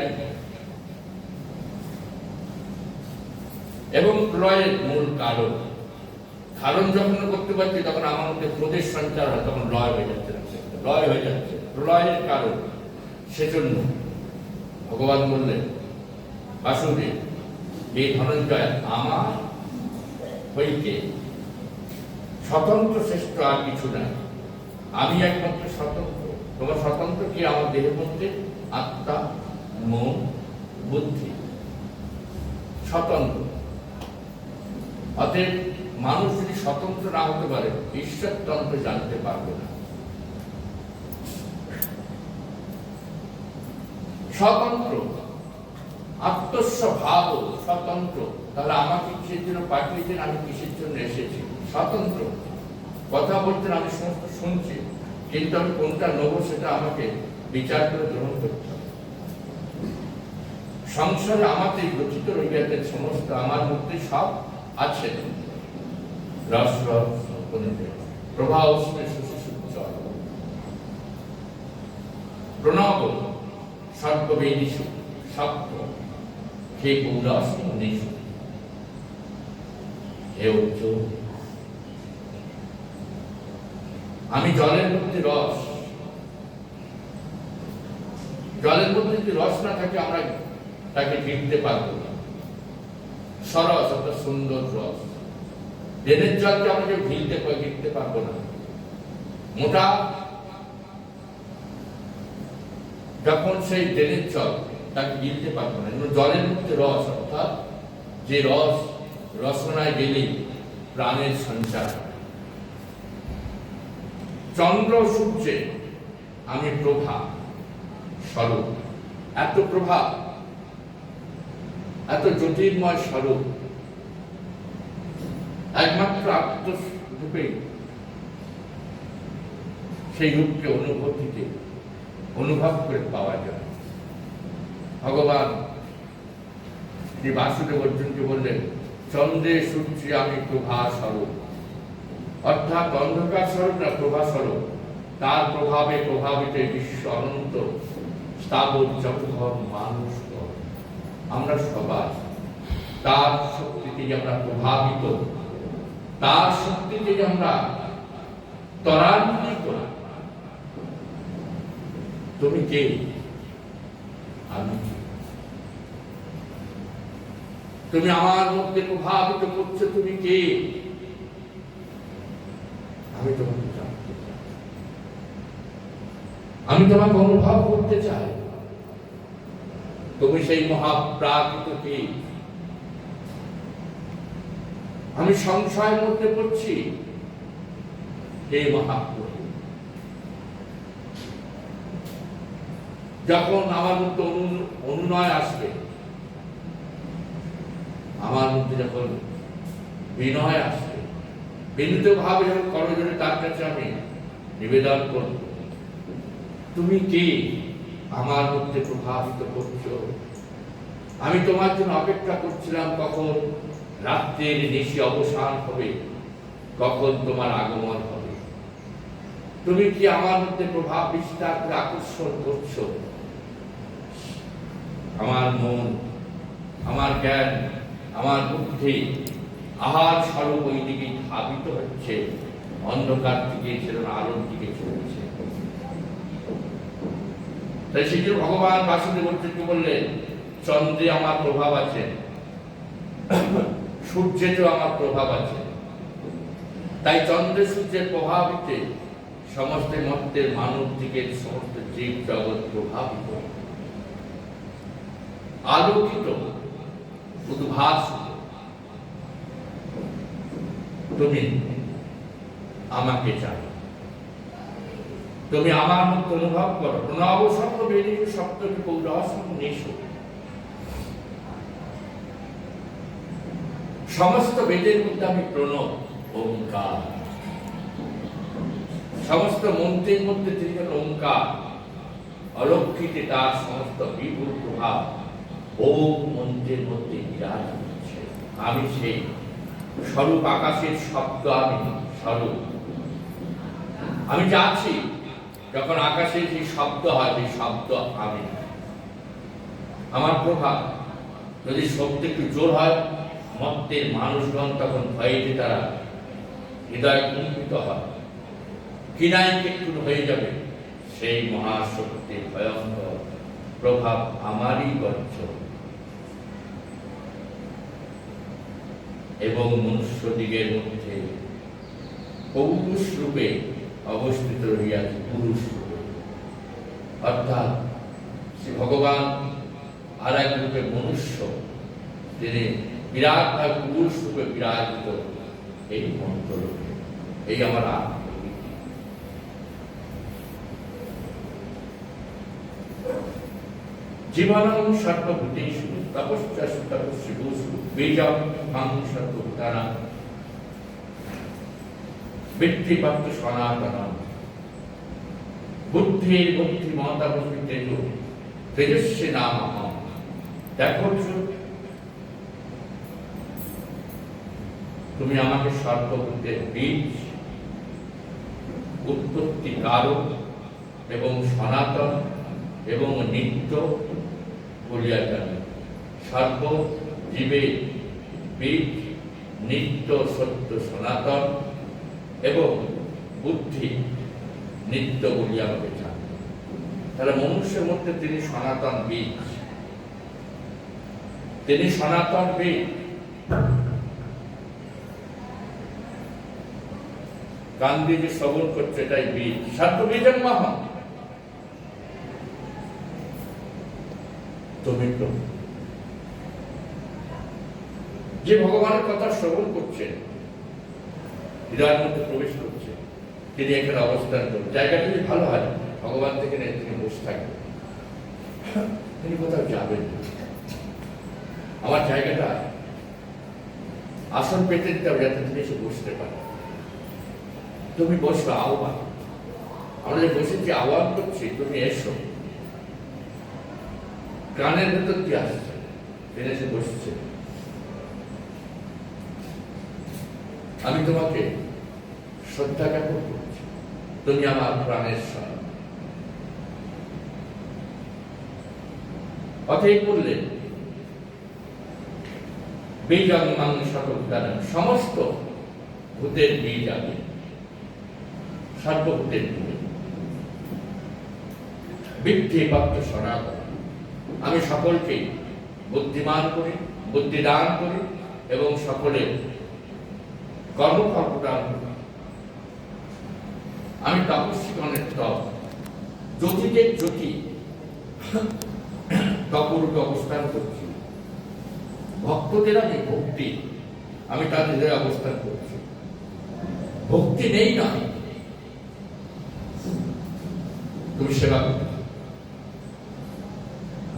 [SPEAKER 1] এবং প্রলয়ের মূল কারণ। কারণ যখন করতে পারছি তখন আমার মধ্যে ক্রোধের সঞ্চার হয়, তখন লয় হয়ে যাচ্ছে, লয় হয়ে যাচ্ছে, প্রলয়ের কারণ। সেজন্য ভগবান বললেন বাসুদেব, এই ধনঞ্জয় আমার হইতে স্বতন্ত্র শ্রেষ্ঠ আর কিছু নাই, আমি একমাত্র স্বতন্ত্র। তোমার স্বতন্ত্র কি? আমার দেহের মধ্যে আত্মা, মন, বুদ্ধি স্বতন্ত্র। অতএব মানুষ যদি স্বতন্ত্র না হতে পারে, ঈশ্বরতন্ত্র জানতে পারবে না। স্বতন্ত্র, আত্মস্বভাব স্বতন্ত্র। তাহলে আমাকে কিসের জন্য পাঠিয়েছেন, আমি কিসের জন্য এসেছি? স্বতন্ত্র। কথা বলছেন, আমি সমস্ত শুনছি, কিন্তু আমি কোনটা নেব সেটা আমাকে বিচার করে গ্রহণ করতে হবে। সংসারে আমাকে গঠিত রইয়াছেন সমস্ত, আমার মধ্যে সব আছে। রস রস প্রভা প্রণব সর্ববেদীষু শব্দ হে গৌরাসু। হে অর্জুন, আমি জলের মধ্যে রস। জলের মধ্যে যদি রস না থাকে আমরা তাকে গিলতে পারবো না। সরস অর্থাৎ সুন্দর রস। ড্রেনের জলকে আমরা কেউ গিলতে পারবো না। মোটা যখন সেই ড্রেনের জল তাকে গিলতে পারবো না। জলের মধ্যে রস অর্থাৎ যে রস, রসনায় গেলে প্রাণের সঞ্চার। চন্দ্র সূর্যে আমি প্রভা স্বরূপ। এত প্রভা এত জ্যোতির্ময় স্বরূপ একমাত্র আত্মরূপে সেই রূপকে অনুভূতিতে অনুভব করে পাওয়া যায়। ভগবান শ্রী বাসুদেব অর্জুনকে বললেন, চন্দ্রে সূর্যে আমি প্রভা স্বরূপ, অর্থাৎ অন্ধকার স্বরূপ না, প্রভা স্বরূপ। তার প্রভাবে প্রভাবিত বিশ্ব অনন্ত স্থাবর জগৎ মানুষ, আমরা সবাই তার শক্তিতে আমরা প্রভাবিত, তার শক্তিতে আমরা ত্বরান্বিত। তুমি কে? আমি। তুমি আমার মধ্যে প্রভাবিত করছো, তুমি কে? আমি তোমাকে জানতে চাই, আমি তোমাকে অনুভব করতে চাই। তুমি সেই মহাপ্রাকৃত কে? আমি সংশয়ের মধ্যে পড়ছি, হে মহাপ্রভু। যখন আমার মধ্যে অনুনয় আসবে, আমার মধ্যে যখন বিনয় আসবে, বিনীত ভাবে যখন করজোড়ে তার কাছে আমি নিবেদন করব, তুমি কে আমার মধ্যে প্রভাবিত করছো? আমি তোমার জন্য অপেক্ষা করছিলাম, কখন রাত্রের নিশি অবসান হবে, কখন তোমার আগমন হবে। তুমি কি আমার মধ্যে প্রভাব বিস্তার করে আকর্ষণ করছো? আমার মন, আমার জ্ঞান, আমার বুদ্ধি আহার স্বরূপ ওই দিকে ধাবিত হচ্ছে, অন্ধকার থেকে সেরকম আলোর দিকে চলছে। তাই সেই জন্য ভগবান বাসুদেব অর্জুনকে বললেন, চন্দ্রে আমার প্রভাব আছে, সূর্যেতেও আমার প্রভাব আছে। তাই চন্দ্র সূর্যের প্রভাবিতে সমস্ত মধ্যে মানব দিকের সমস্ত জীব জগৎ প্রভাবিত, আলোকিত, উদ্ভাসিত। তুমি আমাকে চাই, তুমি আমার মধ্যে অনুভব করো। প্রণব শব্দ বেরিয়ে সপ্তকে পৌরহসম নিশো। সমস্ত বেদের মধ্যে আমি প্রণব, ওঙ্কার। সমস্ত মন্ত্রের মধ্যে তিনি হল ওঙ্কার। অলক্ষিতে তার সমস্ত বিপুল প্রভাব ওম মন্ত্রের মধ্যে বিরাজ করছে। আমি সেই স্বরূপ, আকাশের শব্দ আমি স্বরূপ। আমি যাচ্ছি, যখন আকাশে যে শব্দ হয়, সেই শব্দ আমি। আমার প্রভাব যদি শব্দ একটু জোর হয়, মত্তের মানুষগণ তখন ভয়েতে তারা হৃদয় কম্পিত হয়, কিনাই একটু হয়ে যাবে। সেই মহাশক্তির ভয়ঙ্কর প্রভাব আমারই গচ্ছ এবং মনুষ্য দিগের মধ্যে পৌরুষ রূপে অবস্থিত রহিয়াছে, পুরুষ রূপে। অর্থাৎ শ্রী ভগবান আর এক রূপে মনুষ্য, তিনি বিরাট ভাবে পুরুষ রূপে বিরাজিত এই মন্ত্র রূপে। এই আমার জীবনং সর্বভূতেষু তপশ্চা তপস্বিভূষু বীজং মাং সর্বভূতানাং বৃত্তিপত্ত সনাতনম বুদ্ধির বুদ্ধিমতা বুদ্ধি তেজ তেজস্বী নাম অহম। দেখো তুমি আমাকে সর্বভূতের বীজ, উৎপত্তি কারক এবং সনাতন এবং নিত্য বলিয়া জানো। সর্ব জীবের বীজ, নিত্য সত্য সনাতন এবং বুদ্ধি নিত্য বলিয়া আমাকে জানো। তাহলে মনুষ্যের মধ্যে তিনি সনাতন বীজ, তিনি সনাতন বীজ। কান দিয়ে যে শ্রবণ করছে এটাই বীজ। সর্ববীজং মহম। তুমি যে ভগবানের কথা শ্রবণ করছেন, হৃদয়ের মধ্যে প্রবেশ করছে, তিনি এখানে অবস্থান করবেন। জায়গাটা যদি ভালো হয়, ভগবান থেকে তিনি বসে থাকবেন, তিনি কোথাও যাবেন। আমার জায়গাটা আসন পেতে দিতে হবে যাতে তুমি এসে বসতে পারো। তুমি বসবে, আহ্বান, আমরা যে বসেছি আহ্বান করছি, তুমি এসো। কানের ভেতর কি আসছে, এসে বসছে। আমি তোমাকে শ্রদ্ধা জ্ঞাপন করছি, তুমি আমার প্রাণের স্বর। অতএব বললেন বীজং মাং সকলকারণ, সমস্ত ভূতের বীজ আমি, সর্বভূতের বীজ। বৃদ্ধি ভক্ত সনাতন, আমি সকলকে বুদ্ধিমান করি, বুদ্ধি দান করি এবং সকলে কর্মফল প্রদান করি। আমি তপস্বীগণের তপ, জ্যোতিদের জ্যোতি তপরূপে অবস্থান করছি। ভক্তদের আমি ভক্তি, আমি তাদের হৃদয়ে অবস্থান করছি। ভক্তি নেই নয়, তুমি সেবা করতে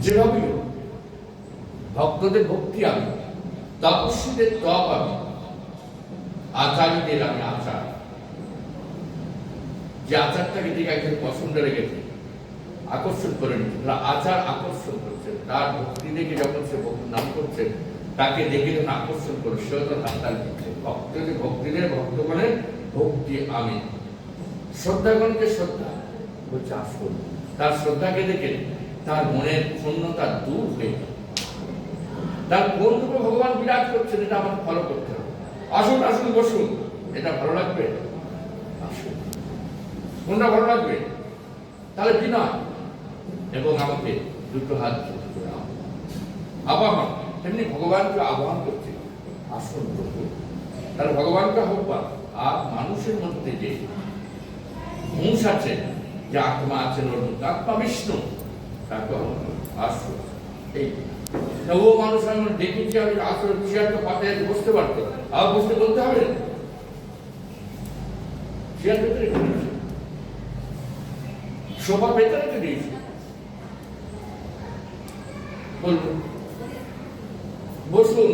[SPEAKER 1] যেভাবে ভক্তদের ভক্তি আমি, তপস্বীদের তপ আমি, আচার্যদের আমি আচার। যে আচারটাকে দিকে একজন পছন্দ রেখেছে, আকর্ষণ করে নিচ্ছে, আচার আকর্ষণ করছে। তার ভক্তি দেখে যখন সে নাম করছে, তাকে দেখে যখন আকর্ষণ করে, সেও তো হাততালি দিচ্ছে। ভক্তিদের ভক্তগণের ভক্তি আমি, শ্রদ্ধাগণকে শ্রদ্ধা বলছে আসল। তার শ্রদ্ধাকে দেখে তার মনের শূন্যতা দূর হয়ে যায়। তার কোন রূপে ভগবান বিরাজ করছেন এটা আমার ফলো করতে হবে। আসুন আসুন বসুন, এটা ভালো লাগবে, আসুন। কোনটা ভালো লাগবে? তাহলে বিনয় এবং আমাকে দুটো হাত আবাহন, তেমনি ভগবানকে আহ্বান করছে, আসুন প্রভু। তাহলে ভগবানকে আহ্বান। আর মানুষের মধ্যে যে মুষ আছে, যে আত্মা আছে, আত্মা বিষ্ণু, তাকে আসুন। এই ও মানুষ আমি দেখেছি, আমি আসলে চেয়ারটা পাতায় বসতে পারতো, আর বসতে বলতে হবে চেয়ার ভেতরে দিয়েছি, শোভা ভেতরে দিয়েছি, বলুন বসুন।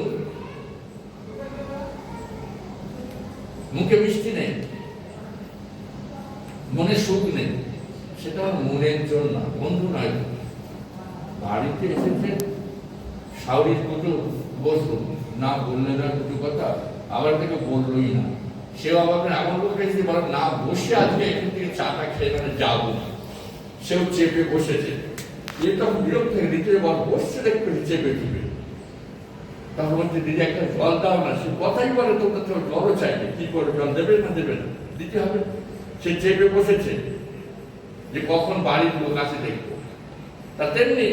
[SPEAKER 1] মুখে মিষ্টি নেই, মনে সুখ নেই, সেটা মনের জন্য না, বন্ধু নয়। বাড়িতে এসেছে শাওরির মতো বসুন, না বললে না দুটো কথা, আবার থেকে বললোই না। সেও আবার এমন লোক এসেছে বলে না বসে আজকে এখান থেকে চাটা খেয়ে মানে যাবো না, সেও চেপে বসেছে। এ তখন বিরক্ত থেকে দিতে বল বসছে দেখবে চেপে দিবে, তখন বলছে দিদি একটা জল দাও না। সে কথাই বলে তোমরা তো জলও চাইবে, কি করবে, জল দেবে না দেবে না, দিতে হবে। সে চেপে বসেছে যে কখন বাড়ির লোক আসে দেখবো। তা তেমনি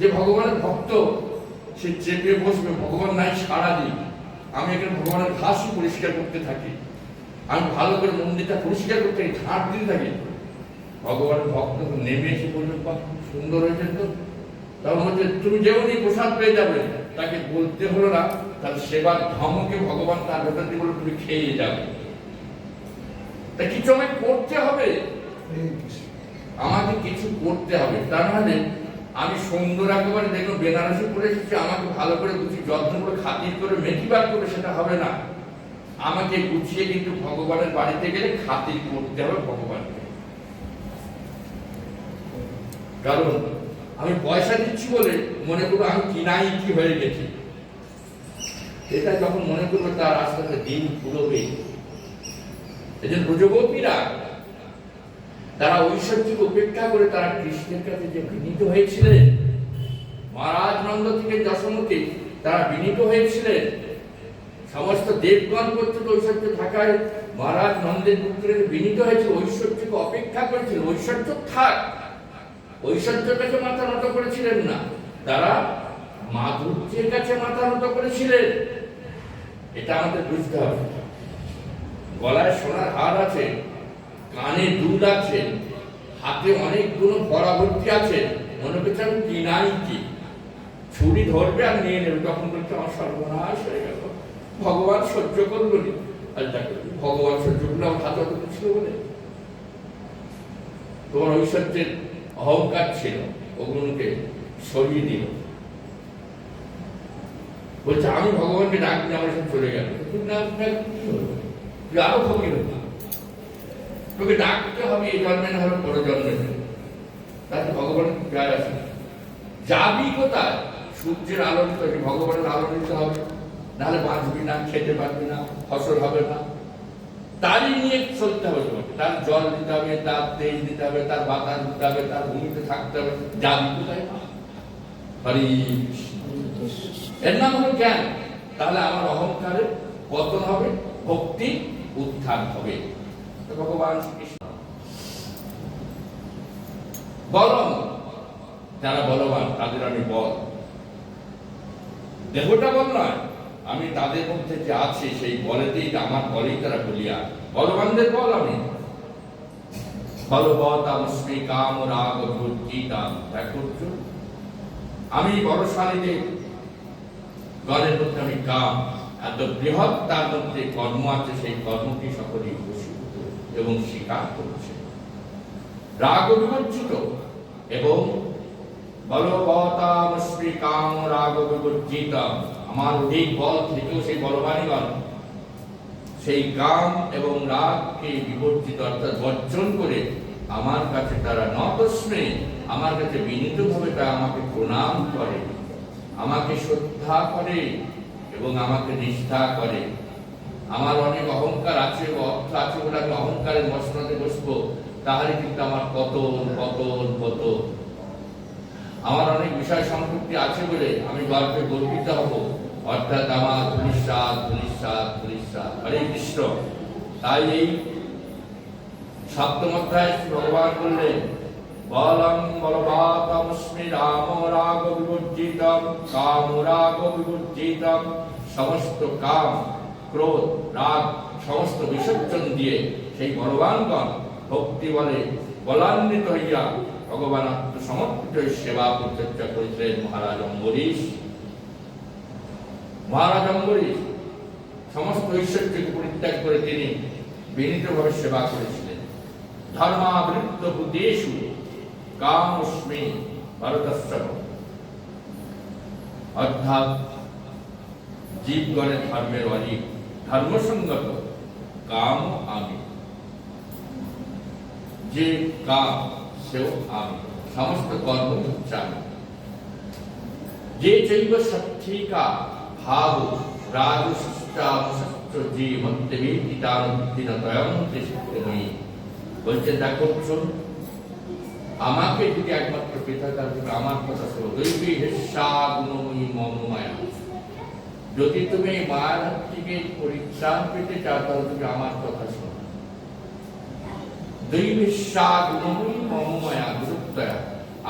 [SPEAKER 1] যে ভগবানের ভক্ত, সে চেপে বসবে, ভগবান নাই সারা দিন। আমি এখানে ভগবানের ঘাসই পরিষ্কার করতে থাকি, আমি ভালো করে মন্দিরটা পরিষ্কার করতে থাকি, ঝাঁট দিতে থাকি। ভগবানের ভক্ত নেমে এসে বলবে খুব সুন্দর হয়েছে তো, তখন হচ্ছে তুমি যেমনই প্রসাদ পেয়ে যাবে, তাকে বলতে হলো না, তার সেবার ধমকে ভগবান তার ভেতর দিয়ে বলে তুমি খেয়ে যাবে। তা কিছু আমাকে করতে হবে, আমাকে কিছু করতে হবে। তা নাহলে আমি সুন্দর একেবারে দেখো বেনারসি পরে এসেছি, আমাকে ভালো করে গুছিয়ে যত্ন করে খাতির করে মেকিবার করবে, সেটা হবে না। আমাকে গুছিয়ে কিন্তু ভগবানের বাড়িতে গেলে খাতির করতে হবে ভগবানকে। কারণ আমি পয়সা দিচ্ছি বলে মনে করবো আমি কিনাই কি হয়ে গেছি, এটা যখন মনে করবো তার আস্তে আস্তে দিন পুরোবে। এই জন্য ব্রজগোপীরা তারা ঐশ্বর্যকে উপেক্ষা করে তারা কৃষ্ণের কাছে যে বিনীত হয়েছিলেন, মহারাজ নন্দ থেকে দশমকে তারা বিনীত হয়েছিলেন। সমস্ত দেবগণ পর্যন্ত ঐশ্বর্য থাকায় মহারাজ নন্দের পুত্রের বিনীত হয়েছিল, ঐশ্বর্যকে অপেক্ষা করেছিল। ঐশ্বর্য থাক, ঐশ্বর্যের কাছে মাথা নত করেছিলেন না, তারা মাধুর্যের কাছে মাথা নত করেছিলেন। এটা আমাদের বুঝতে হবে। গলায় সোনার হার আছে, কানে দুল আছে, হাতে অনেকগুলো পরাভর্তি আছে, মনে করছে আমি কিনাই কি, ছুরি ধরবে আর নিয়ে নেবে, তখন বলছে আমার সর্বনাশ হয়ে গেল, ভগবান সহ্য করলো নি। আর দেখো ভগবান সহ্য করলে আমার হাতে অত ছিল বলে, তোমার ঐশ্বর্যের অহংকার ছিল, ওগুলোকে সরিয়ে দিল। বলছে আমি ভগবানকে ডাক দিয়ে আমার সাথে চলে গেল, তুই আরো ফকির হবি, তোকে ডাকতে হবে এই জন্মে না হলে বড় জন্মে, তাতে ভগবান যায় আসে। যাবি কোথায়? সূর্যের আলো নিতে হবে, ভগবানের আলো নিতে হবে, নাহলে বাঁচবি না, খেতে পারবি না, ফসল হবে না। তারই নিয়ে চলতে হবে তোমাকে, তার জল দিতে হবে, তার তেল দিতে হবে, তার বাতাস দিতে হবে, তার ভূমিতে থাকতে হবে। যাবি কোথায়? হরি এর নাম হলো জ্ঞান। তাহলে আমার অহংকারের পতন হবে, ভক্তি উত্থান হবে। ভগবান শ্রীকৃষ্ণ বলম, যারা বলবান তাদের আমি বল, দেহটা বল নয়, আমি তাদের মধ্যে যে আছে সেই বলেতেই, আমার বলেই তারা বলিয়া, বলবানদের বল আমি। বলবতামস্মি কাম রাগ ভূতিতাম। দেখো আমি বড়শালীদের গণের মধ্যে আমি কাম, এত বৃহৎ তার মধ্যে কর্ম আছে, সেই কর্মকে সকলেই বশীভূত এবং স্বীকার করছে, রাগ বিবর্জিত। এবং বলবতামস্মি কাম রাগ বিবর্জিতম, আমার অধিক বল থেকেও সেই বলবানীগণ সেই কাম এবং রাগকে বিবর্জিত অর্থাৎ বর্জন করে আমার কাছে তারা নতস্মে, আমার কাছে বিনীতভাবে তারা আমাকে প্রণাম করে, আমাকে শ্রদ্ধা করে এবং আমাকে নিষ্ঠা করে। আমার অনেক অহংকার আছে, অর্থ আছে বলে আমি অহংকারের মসনদে বসবো, তাহলে কিন্তু আমার পতন পতন পতন। আমার অনেক বিষয় সম্পত্তি আছে বলে আমি গর্বে গর্বিত হব, অর্থাৎ আমার ধুলিস্বাদ ধুলিস্বাদ ধুলিস্বাদ। হরে কৃষ্ণ। তাই এই সপ্তম অধ্যায় ভগবান বললেন, বলং বলবাতমস্মি রাম রাগ বিবর্জিতম কাম রাগ বিবর্জিতম। সমস্ত কাম ক্রোধ রাগ সমস্ত বিসর্জন দিয়ে সেই বলবানগণ ভক্তি বলে বলান্বিত হইয়া ভগবান আত্মসমর্পিত সেবা পরিচর্যা করেছিলেন মহারাজ অম্বরীশ। মহারাজ অম্বরীশ সমস্ত ঐশ্বর্যকে পরিত্যাগ করে তিনি বিনীতভাবে সেবা করেছিলেন। ধর্মাবৃত্ত ভূতেষু কামস্মি ভরতস্য, অর্থাৎ জীবগণের ধর্মের অধিক ধর্মসঙ্গত কাম আমি, যে কাম সেও আমি, সমস্ত কর্ম হচ্ছে আমি। যে চৈব সঠিকা ভাব রাজুষ্টামসস্ত যে মন্ত্রী তিতানুদ্দিনতয়ং ত্রিশিত্রময়ী। বলছেন দেখো শোন, আমাকে যদি একমাত্র পেতে তাহলে আমার কথা শোনো। দৈবী হিস্সা গুণময়ী মম মায়া। যদি তুমি এই মায়ার হাত থেকে পরিত্রাণ পেতে চাও তাহলে তুমি আমার কথা শোনো। দৈবী হিস্সা গুণময়ী মম মায়া গুরুত্বয়া।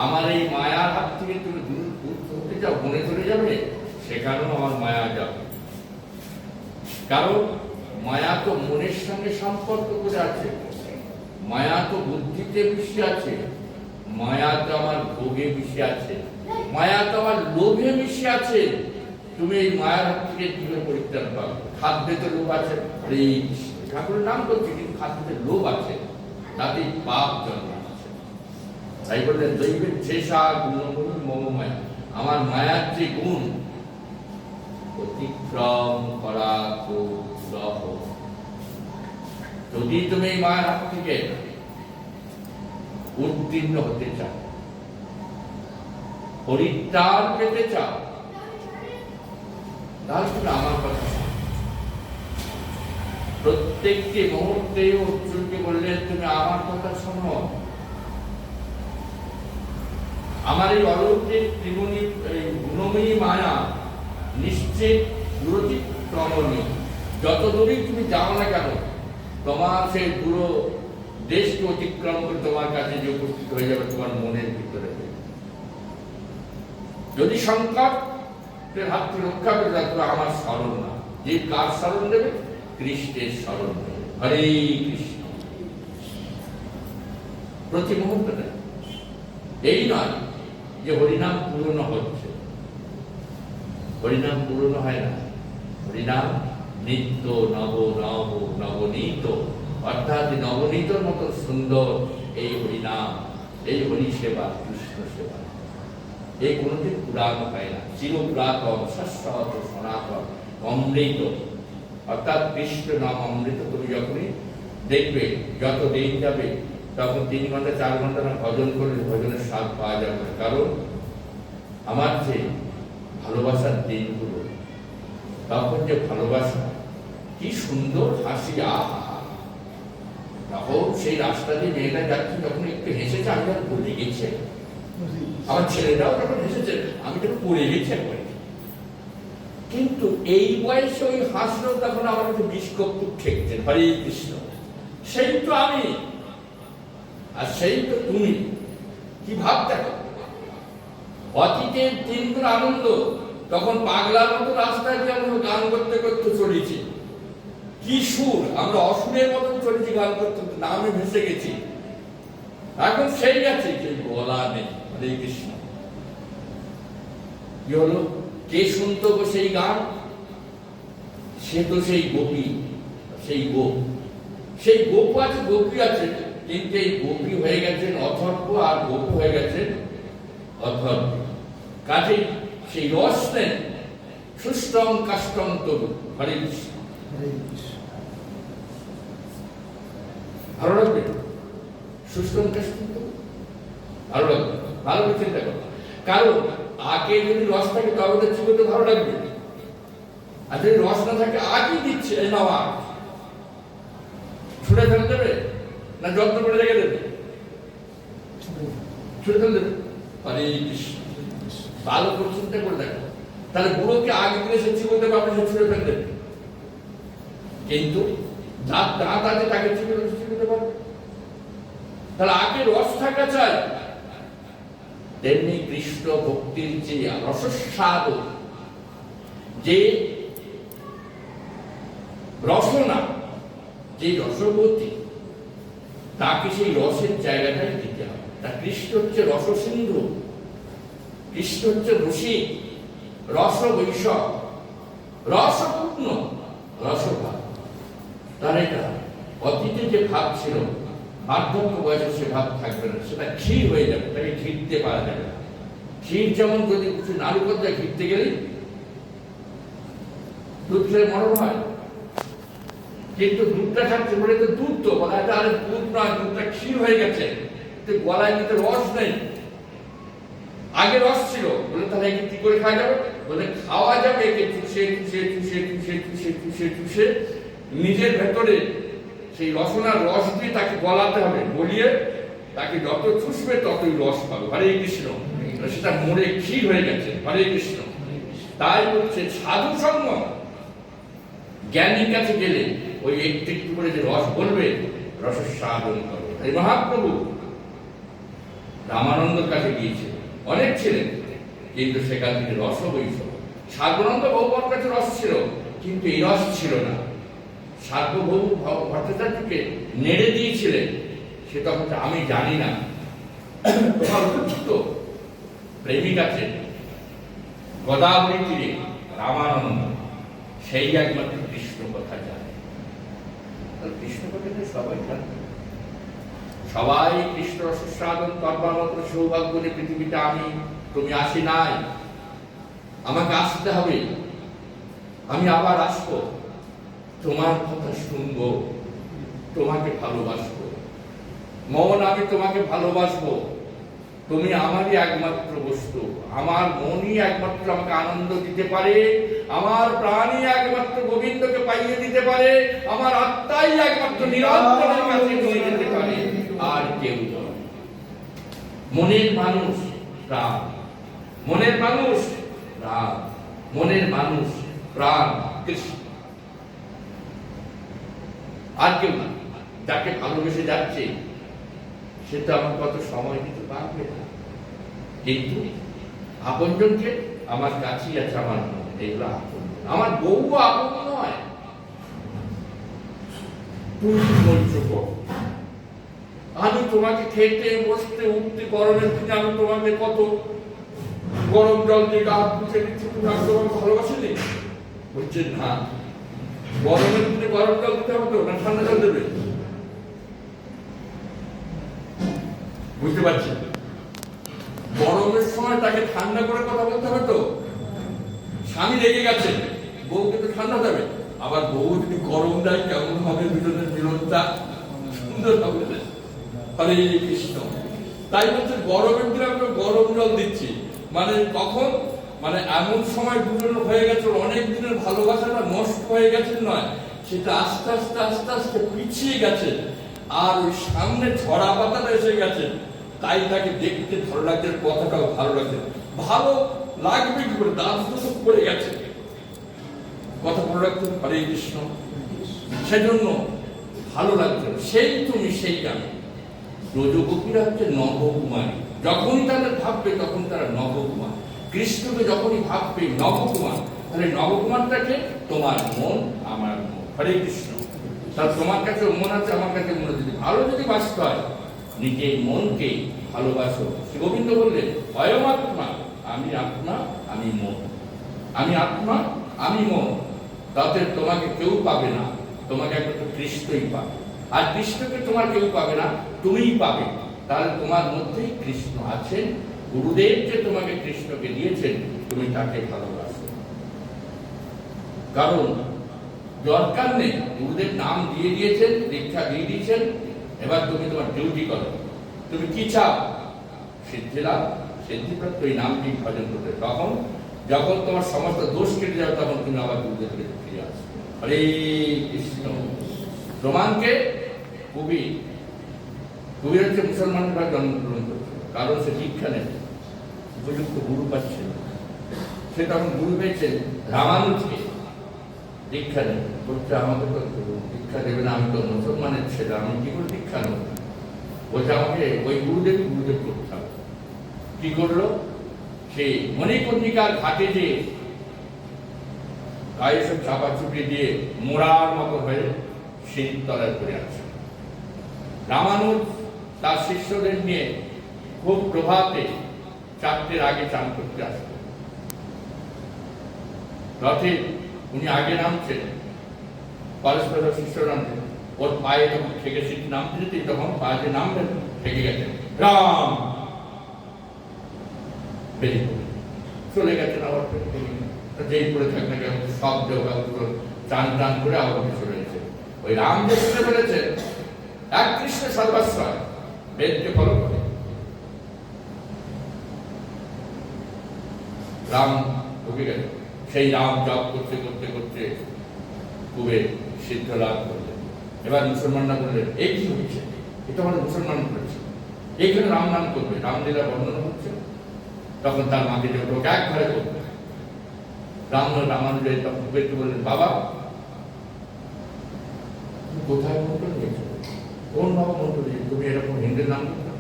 [SPEAKER 1] আমার এই মায়ার হাত থেকে তুমি দূর হতে চাও, মনে চলে যাবে, সেখানেও আমার মায়া যাবে। কারণ মায়া তো মনের সঙ্গে সম্পর্ক করে আছে, মায়া তো বুদ্ধিতে মিশে আছে, মায়া তো আমার ভোগে মিশে আছে, মায়া তো আমার লোভে মিশে আছে। তুমি এই মায়ার হাত থেকে কিভাবে পরিত্রাণ পাবে? খাদ্যে তো লোভ আছে, ঠাকুরের নাম করছে, কিন্তু খাদ্যে লোভ আছে, তাতেই পাপ জন্মাচ্ছে। তাই বললেন দৈবের শেষা গুণময়ী মম মায়া। আমার মায়ার যে গুণ অতিক্রম করা খুব সহজ। যদি তুমি এই মায়ের হাত থেকে উত্তীর্ণ হতে চাও, পরিত্রাণ পেতে চাও, তাহলে তুমি আমার কথা শোনো। প্রত্যেকটি মুহূর্তে অর্জুনকে বললেন তুমি আমার কথা শোনো। আমার এই অলৌকিক ত্রিগুণী গুণময়ী মায়া নিশ্চিত দূরতিক্রমণী। যত দূরেই তুমি যাও না কেন, তোমার সেই দূর দেশকে অতিক্রম করে তোমার কাছে যে উপস্থিত হয়ে যাবে তোমার মনের ভিতরে। যদি সংকটের হাত থেকে রক্ষা করে তাহলে আমার স্মরণ না। যে কার স্মরণ দেবে? কৃষ্ণের স্মরণ দেবে। হরে কৃষ্ণ। প্রতি মুহূর্তে এই নয় যে হরিনাম পূর্ণ হচ্ছে, হরিনাম পূর্ণ হয় না। হরিনাম নিত্য নব নব নবনীত, অর্থাৎ নবনীতর মতো সুন্দর এই হরিনাম, এই হরি সেবা, কৃষ্ণ সেবা। এই কোনোদিন পুরানো হয় না, চির পুরাতন, শাশ্বত, সনাতন, অমৃত, অর্থাৎ কৃষ্ণ নাম অমৃত। তুমি যখনই দেখবে যত দিন যাবে তখন 3 ঘন্টা 4 ঘন্টা না ভজন করলে ভজনের স্বাদ পাওয়া যাবে না। কারণ আমার যে ভালোবাসার দিনগুলো, তখন যে ভালোবাসা, কি সুন্দর হাসি, আহা! তখন সেই রাস্তা দিয়ে মেয়েটা যাচ্ছে, যখন একটু হেসেছে আমি যখন পড়ে গেছি, আমার ছেলেটাও যখন হেসেছে আমি যখন পড়ে গেছি একবার। কিন্তু এই বয়সে ওই হাসলো, তখন আমার কাছে বিস্কপ্ত ঠেকছেন। হরে কৃষ্ণ, সেই তো আমি আর সেই তো তুমি। কি ভাব দেখো, অতীতের দিনগুলো আনন্দ, তখন পাগলার মতো রাস্তায় দিয়ে আমরা গান করতে করতে চলেছি। কি সুর, আমরা অসুরের মতন চলেছি গান করতে, নামে ভেসে গেছি। এখন সেই গেছে, সেই গলা নেই। হরে কৃষ্ণ, কি হলো? কে শুনতো সেই গান? সে তো সেই গোপী, সেই গোপ, সেই গোপ আছে, গোপী আছে, কিন্তু এই গোপী হয়ে গেছেন অথর্ব, আর গোপ হয়ে গেছেন অথর্ব। কাজে সেই রস নেন, সুষ্টং কাষ্টং তরু। হরে কৃষ্ণ, ভালো লাগবে? সুষ্টং কাষ্টং তরু ভালো লাগবে, ভালো করে চিন্তা করো। কারণ আগে যদি রস থাকে তবে তো চিবোতে ভালো লাগবে, আর যদি রস না থাকে আগে দিচ্ছে নেওয়া, ছুড়ে ফেলে দেবে না যত্ন করে রেখে দেবে? ছুড়ে ফেলে দেবে। হরে কৃষ্ণ, ভালো করে চিন্তা করে দেখো, তাহলে বুড়োকে আগে দিলে সে চিবোতে পারবে, সে ছুড়ে ফেলে দেবে। কিন্তু যার দাঁত আছে তাকে চিবোতে পারবে। তাহলে আগে রস থাকা চাই। তেমনি কৃষ্ণ ভক্তির যে রসস্বাদ, যে রসনা, যে রসবতী, তাকে সেই রসের জায়গাটাই দিতে হবে। তা কৃষ্ণ হচ্ছে রসসিন্ধু, কৃষ্ণ হচ্ছে রসিক, রস বৈশক, রসপূর্ণ, রসভাব। তার এটা অতীতে যে ভাব ছিল, বার্ধক্য বয়সে সে ভাব থাকবে না, সেটা ক্ষীর হয়ে যাবে, তাকে ঘিরতে পারা যাবে না। ক্ষীর যেমন যদি কিছু নাড়ু করতে ঘিরতে গেলে দুধ খেলে মরণ হয়, কিন্তু দুধটা খাচ্ছে বলে তো দুধ তো বলা, এটা আরে দুধ নয়, দুধটা ক্ষীর হয়ে গেছে, গলায় কিন্তু রস নেই। আগে রস ছিল বলে, তাহলে একে কি করে খাওয়া যাবে? বলে খাওয়া যাবে একে চুষে চুষে চুষে চুষে চুষে চুষে চুষে নিজের ভেতরে সেই রসনার রস দিয়ে তাকে গলাতে হবে, গলিয়ে তাকে যত চুষবে ততই রস পাবে। হরে কৃষ্ণ, সেটা মরে ক্ষীর হয়ে গেছে। হরে কৃষ্ণ। তাই হচ্ছে সাধু সঙ্গ, জ্ঞানীর কাছে গেলে ওই একটু একটু করে যে রস বলবে, রসের সাধন করবে। এই মহাপ্রভু রামানন্দর কাছে গিয়েছে, অনেক ছিলেন, কিন্তু সেখান থেকে রস বইছ। সাধুনন্দ বহুবার কাছে রস ছিল, কিন্তু এই রস ছিল না। সার্বভৌম ভট্টাচার্যকে নেড়ে দিয়েছিলেন, সে তখন আমি জানি না, তোমার উচিত প্রেমিক আছে গোদাবরী তীরে রামানন্দ, সেই একমাত্র কৃষ্ণ কথা জানে। কৃষ্ণ কথা সবাই জানে, সবাই কৃষ্ণ রসস্বাদন করবার মতো সৌভাগ্য নিয়ে পৃথিবীতে আমি তুমি আসি নাই। আমাকে আসতে হবে, আমি আবার আসবো, তোমার কথা শুনবো, তোমাকে ভালোবাসবো। মন, আমি তোমাকে ভালোবাসবো, তুমি আমারই একমাত্র বস্তু, আমার মনই একমাত্র আমাকে আনন্দ দিতে পারে, আমার প্রাণই একমাত্র গোবিন্দকে পাইয়ে দিতে পারে, আমার আত্মাই একমাত্র নিরন্তরের কাছে নিয়ে যেতে পারে, আর কেউ নয়। মনের মানুষ প্রাণ, মনের মানুষ প্রাণ, মনের মানুষ প্রাণ কৃষ্ণ, আর কেউ না। যাকে ভালোবেসে যাচ্ছে সে তো আমার কত সময় দিতে পারবে না, কিন্তু আপনজনকে আমার কাছেই আছে, আমার মন, এগুলো আপন। আমার বউ আপন নয়। তুমি বলছো আমি তোমাকে খেতে বসতে উঠতে, গরমের দিনে আমি তোমাকে কত গরম জল দিয়ে গা পুছে দিচ্ছি, তুমি আমি তোমাকে ভালোবাসিনি? বলছে না, গরমের দিনে গরম জল দিতে হবে তো, না ঠান্ডা জল দেবে? বুঝতে পারছি, গরমের সময় তাকে ঠান্ডা
[SPEAKER 2] সুন্দর হবে। হরে কৃষ্ণ। তাই হচ্ছে গরমের দিনে আমরা গরম জল দিচ্ছি, মানে কখন, মানে এমন সময় দুজন হয়ে গেছে, অনেক দিনের ভালোবাসাটা নষ্ট হয়ে গেছে নয়, সেটা আস্তে আস্তে আস্তে আস্তে পিছিয়ে গেছে, আর ওই সামনে ঝরা পাতাটা এসে গেছে, তাই তাকে দেখতে ভালো লাগছে, কথাটাও ভালো লাগছে। ভালো লাগবে কি করে, দাঁত তো পড়ে গেছে, কথা ভালো লাগছে। হরে কৃষ্ণ। সেজন্য ভালো লাগছে, সেই তুমি সেই আমি। ব্রজগোপীরা হচ্ছে নবকুমারী, যখনই তাদের ভাববে তখন তারা নবকুমার। কৃষ্ণকে যখনই ভাববে নবকুমার, তাহলে নবকুমারটাকে তোমার মন আমার মন। হরে কৃষ্ণ। তাহলে তোমার কাছে মন আছে, আমার কাছে মন আছে, ভালো যদি বাসতে হয় নিজের মনকে ভালোবাসো। শ্রী গোবিন্দ বললেন অয়ম আত্মা, আমি আত্মা আমি মন, আমি আত্মা আমি মন। তাতে তোমাকে কেউ পাবে না, তোমাকে একমাত্র কৃষ্ণই পাবে। আর কৃষ্ণকে তোমার কেউ পাবে না, তুমিই পাবে। তাহলে তোমার মধ্যেই কৃষ্ণ আছেন। গুরুদেব যে তোমাকে কৃষ্ণকে দিয়েছেন, তুমি তাকে ভালোবাসো। কারণ দরকার নেই, গুরুদেব নাম দিয়ে দিয়েছেন, দীক্ষা দিয়ে দিয়েছেন, এবার তুমি তোমার ডিউটি করো। তুমি কি চাও? সিদ্ধি লাভ, সিদ্ধিপ্রাপ্ত এই নামটি ভজন করবে। তখন যখন তোমার সমস্ত দোষ কেটে যাবে, তখন তুমি আবার গুরুদেবের ফিরে আসবে। হরে কৃষ্ণ। প্রমাণকে কবি হচ্ছে মুসলমানরা জন্মগ্রহণ করছে, কারণ সে দীক্ষা নেবে, উপযুক্ত গুরু পাচ্ছে। সে তখন গুরু পেয়েছে রামানুজকে, দীক্ষা নেবে। বলছে আমাকে তো দীক্ষা দেবে না, আমি তো মুসলমানের ছেলে, আমি কি করে দীক্ষা নেব? বলছে আমাকে ওই গুরুদেব করতে হবে। কি করলো? সেই মণিকর্ণিকার ঘাটে যে গায়ে সব চাপা চুপি দিয়ে মোড়ার মতো হয়ে সিঁড়ির তলায় পড়ে আছে। রামানুজ তার শিষ্যদের নিয়ে খুব প্রভাতে 4টের আগে চান করতে আসতেন। রথে উনি আগে নামছেন, পরস্পর শিষ্য নামছেন, ওর পায়ে যখন থেকে সিট নামতে যেতে, তখন পায়ে নামবেন, থেকে গেছেন রাম, বেরিয়ে পড়ে চলে গেছেন। আবার যেই পড়ে থাকবে সব দেবতাগুলো চান টান করে আবার চলে গেছে। ওই রাম যে শুনে ফেলেছে এক কৃষ্ণ সর্বাশ্রয়, বেদকে ফলো করে রাম ঢুকে গেল। সেই রাম জপ করতে করতে করতে খুবই সিদ্ধ লাভ করলেন। এবার মুসলমানরা বললেন এই কি হচ্ছে, এটা আমাদের মুসলমান করেছে, এইখানে রাম নাম করবে, রামলীলা বর্ণনা হচ্ছে। তখন তার মাকে যে ওকে এক ঘরে করবে। রামানুজ তখন একটু বললেন বাবা কোথায় মন্ত্র দিয়েছো, কোন বাবা মন্ত্র দিয়েছো, তুমি এরকম হিন্দির নাম করতে?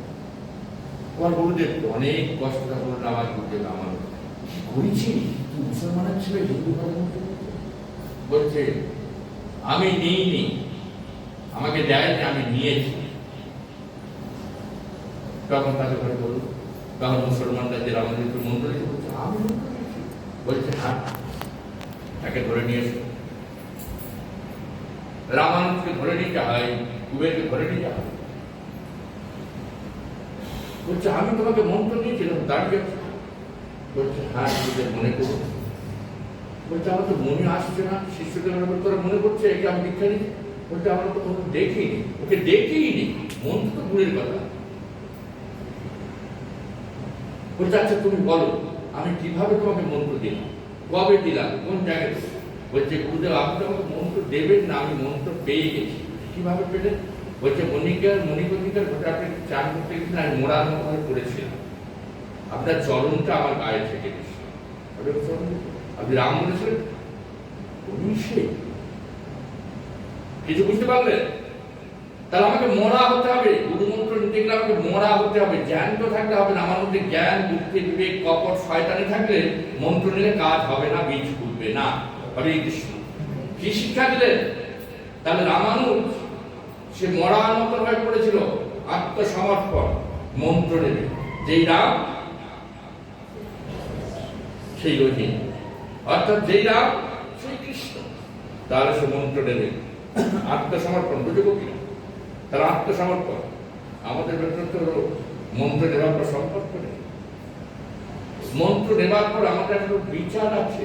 [SPEAKER 2] তোমার গুরুদেব অনেক কষ্ট বললেন, আমার গুরুদেব আমার কি করেছি, তুই মুসলমানের ছেলে হিন্দু ভাবে মন্ত্র বলছে আমি নিইনি, আমাকে দেয়নি, আমি নিয়েছি। তখন তাকে ঘরে বলল, তখন মুসলমানরা যে রামানুজকে মন্ত্র দিয়েছে বলছে আমি মন্ত্র দিয়েছি। বলছে হ্যাঁ, তাকে ধরে নিয়ে এসো। রামানুজকে ধরে নিয়ে যাওয়া হয়, কুবেরকে ধরে নিয়ে যাওয়া হয়। বলছে আমি তোমাকে মন্ত্র দিয়েছিলাম, দাঁড়িয়ে বলছে হ্যাঁ নিজেদের মনে করো। বলছে আমার তো মনে আসছে না, শিষ্যদের তোরা মনে করছে একে আমি দীক্ষা নিই। বলছে আমরা তো কোনো দেখিনি, ওকে দেখিনি, মন্ত্র তো দূরের কথা। বলছে আচ্ছা তুমি বলো আমি কিভাবে তোমাকে মন্ত্র দিলাম, কবে দিলাম, কোন জায়গায়? বলছে গুরুদেব আপনি তো আমাকে মন্ত্র দেবেন না, আমি মন্ত্র পেয়ে গেছি। কিভাবে পেলেন? বলছে মণিকর্ণিকার ঘটে আপনি চান করতে গেছেন, আমি মোড়ার মতো হয়ে পড়েছিলাম, আপনার চরণটা আমার গায়ে থেকে গেছে। আপনি রাম বলেছিলেন কিছু বুঝতে পারলেন? তাহলে আমাকে মরা হতে হবে, গুরু মন্ত্র নিতে গেলে আমাকে মরা হতে হবে, জ্ঞান তো থাকতে হবে না। আমার মধ্যে জ্ঞান বুদ্ধি বিবেক কপট শয়তানি থাকলে মন্ত্র নিলে কাজ হবে না, বীজ ফুটবে না। হরে কৃষ্ণ। কি শিক্ষা দিলেন? তাহলে রামানুজ সে মরার মতো হয়ে পড়েছিল, আত্মসমর্পণ, মন্ত্র নেবে, যেই রাম সেই রহিম, অর্থাৎ যেই রাম সেই কৃষ্ণ। তাহলে সে মন্ত্র নেবে, আত্মসমর্পণ। বুঝবো কিনা? তার আত্মসমর্পণ। আমাদের ভেতরে তো মন্ত্র নেওয়ার পর সম্পর্ক নেই। মন্ত্র নেওয়ার পর আমাদের একটা বিচার আছে,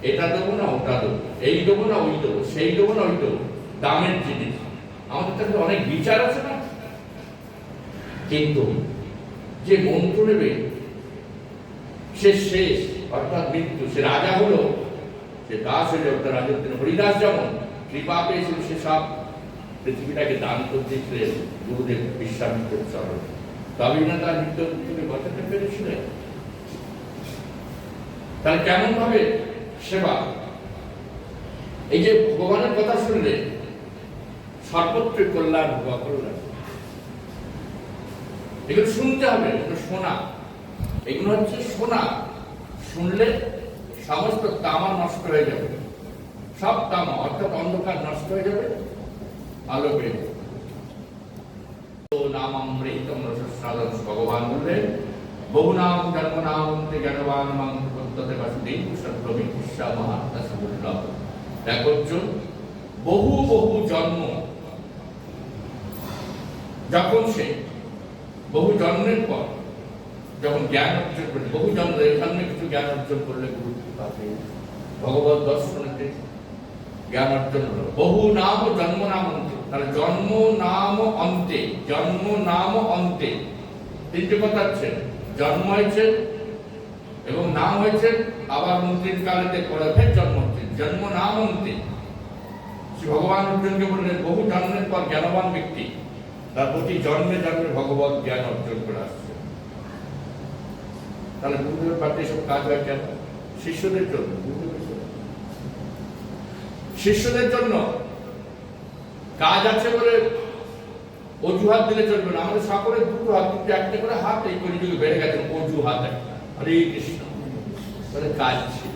[SPEAKER 2] এটা দেবো না ওটা দেবো, এই দেবো না ওই দেবো, সেই দেবো না ওই দেবো, দামের জিনিস।
[SPEAKER 1] আমাদের কাছে অনেক বিচার আছে না, কিন্তু যে মন্ত্র নেবে সে শেষ, অর্থাৎ মৃত্যু, সে রাজা হলো, সে দাস হয়ে যাবে, তার রাজত্ব। হরিদাস যেমন কৃপা পেয়েছিল, সে সব পৃথিবীটাকে দান করে দিয়েছিলেন গুরুদেব বিশ্বামিত্রের চরণে, তবেই না তার মৃত্যু থেকে বাঁচাতে পেরেছিলেন। তাহলে কেমন ভাবে সেবা? এই যে ভগবানের কথা শুনলে সর্বত্র কল্যাণ, ভগবান কল্যাণ, এগুলো শুনতে হবে, এগুলো শোনা, এগুলো হচ্ছে শোনা। শুনলে সমস্ত তামা নষ্ট হয়ে যাবে, সব তামা অর্থাৎ অন্ধকার নষ্ট হয়ে যাবে, আলো পেয়ে যাবে। নামামৃতম রসস্বাদন, ভগবান বললেন বহু নাম জন্ম নাম জ্ঞানবান মন্ত্রতে বাসুদেব সর্বমি ঈশা মহাত্মা সুবুল্লভ। দেখো অর্জুন, বহু বহু জন্ম, যখন সে বহু জন্মের পর যখন জ্ঞান অর্জন করলে, বহু জন্ম এখানে কিছু জ্ঞান অর্জন করলে গুরু পাবে, ভগবত দর্শনতে জ্ঞান অর্জন হলো। বহু নাম জন্ম নাম অন্তে, তাহলে জন্ম নাম অন্তে, জন্ম নাম অন্তে তিনটে কথা আছে। জন্ম হয়েছে এবং নাম হয়েছে, আবার অন্তিম কালেতে পরে ফের জন্ম হচ্ছে, জন্ম নাম অন্তে। শ্রী ভগবান অর্জুনকে বললেন বহু জন্মের পর জ্ঞানবান ব্যক্তি তার প্রতি জন্মে জন্মে ভগবত জ্ঞান অর্জন করে আসছে। তাহলে গুরুদেবের পাঠে সব কাজ হয় কেন? শিষ্যদের জন্য, শিষ্যদের জন্য কাজ আছে বলে অজুহাত দিলে চলবে না। আমাদের সকলের দুটো হাত, কিন্তু একটা করে হাত এই কলিযুগে বেড়ে গেছে, অজুহাত একটা। হরে কৃষ্ণ বলে কাজ ছিল,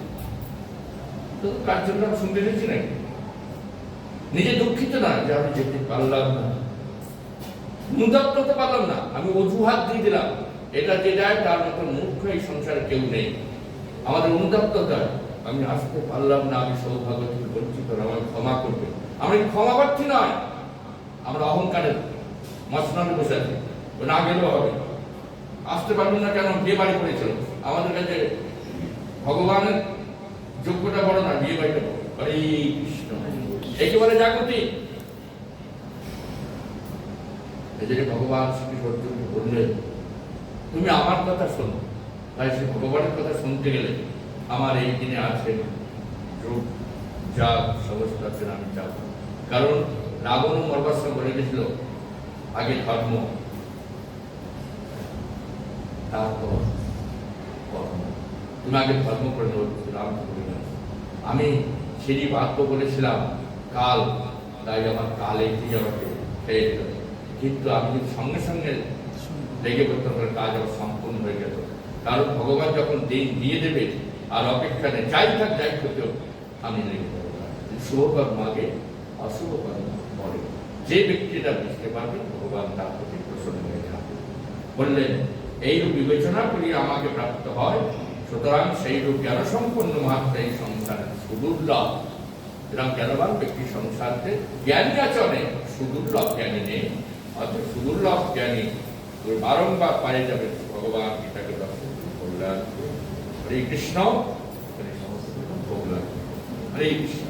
[SPEAKER 1] তো কার জন্য আমি শুনতে দিচ্ছি নাকি? নিজে দুঃখিত না যে আমি যেতে পারলাম না, অনুতপ্ত হতে পারলাম না, আমি অজুহাত দিয়ে দিলাম। এটা যে যায় তার মতো মূর্খ এই সংসারে কেউ নেই। আমাদের অনুতপ্ততা, আমি আসতে পারলাম না, আমি সৌভাগ্য থেকে বঞ্চিত, আমাকে ক্ষমা করবে। আমরা ক্ষমা প্রার্থী নয়, আমরা অহংকারের মশনাতে বসে আছি, না গেলেও হবে। আসতে পারবেন না কেন? বিয়ে বাড়ি করেছিল, আমাদের কাছে ভগবানের যোগ্যতা বড় না, বিয়ে বাড়িটা বড়। হরে কৃষ্ণ, একেবারে জাগতি। এদিকে ভগবান শ্রী অর্জুনকে বললেন তুমি আমার কথা শোনো। তাই সে ভগবানের কথা শুনতে গেলে আমার এই দিনে আছে রূপ যা সমস্ত আছেন আমি যাব। কারণ রাবণ মরবার সঙ্গে বলে গেছিল আগে ধর্ম, তারপর কর্ম। তুমি আগে ধর্ম করে নেব, রাম বলে গেল। আমি সেই বাক্য বলেছিলাম কাল, তাই আমার কাল এগিয়ে আমাকে খেয়ে দিল। কিন্তু আমি যদি সঙ্গে সঙ্গে লেগে পড়তে পারে, কাজ আমার সম্পূর্ণ হয়ে গেল। কারণ ভগবান যখন দিন দিয়ে দেবে আর অপেক্ষা নেই, যাই থাক যাই করতে আমি লেগে পড়ব না। শুভ কর্ম আগে, অশুভ কর্ম পরে। যে ব্যক্তিটা বুঝতে পারবে ভগবান তার প্রতি প্রসন্ন হয়ে যাবে। বললেন এইরূপ বিবেচনা করি আমাকে প্রাপ্ত হয়, সুতরাং সেই রূপ জ্ঞান সম্পন্ন মাত্রা এই সংসারে সুদুর্লভ। এরকম জ্ঞানবান ব্যক্তি সংসারকে জ্ঞানী আছে অনেক, সুদুর্লভ জ্ঞানী নেই। অর্থাৎ সুদুর্লভ জ্ঞানী বারংবার পায়ে যাবে ভগবান গীতাকে দর্শন করলেন। হরে কৃষ্ণ, হরে কৃষ্ণ।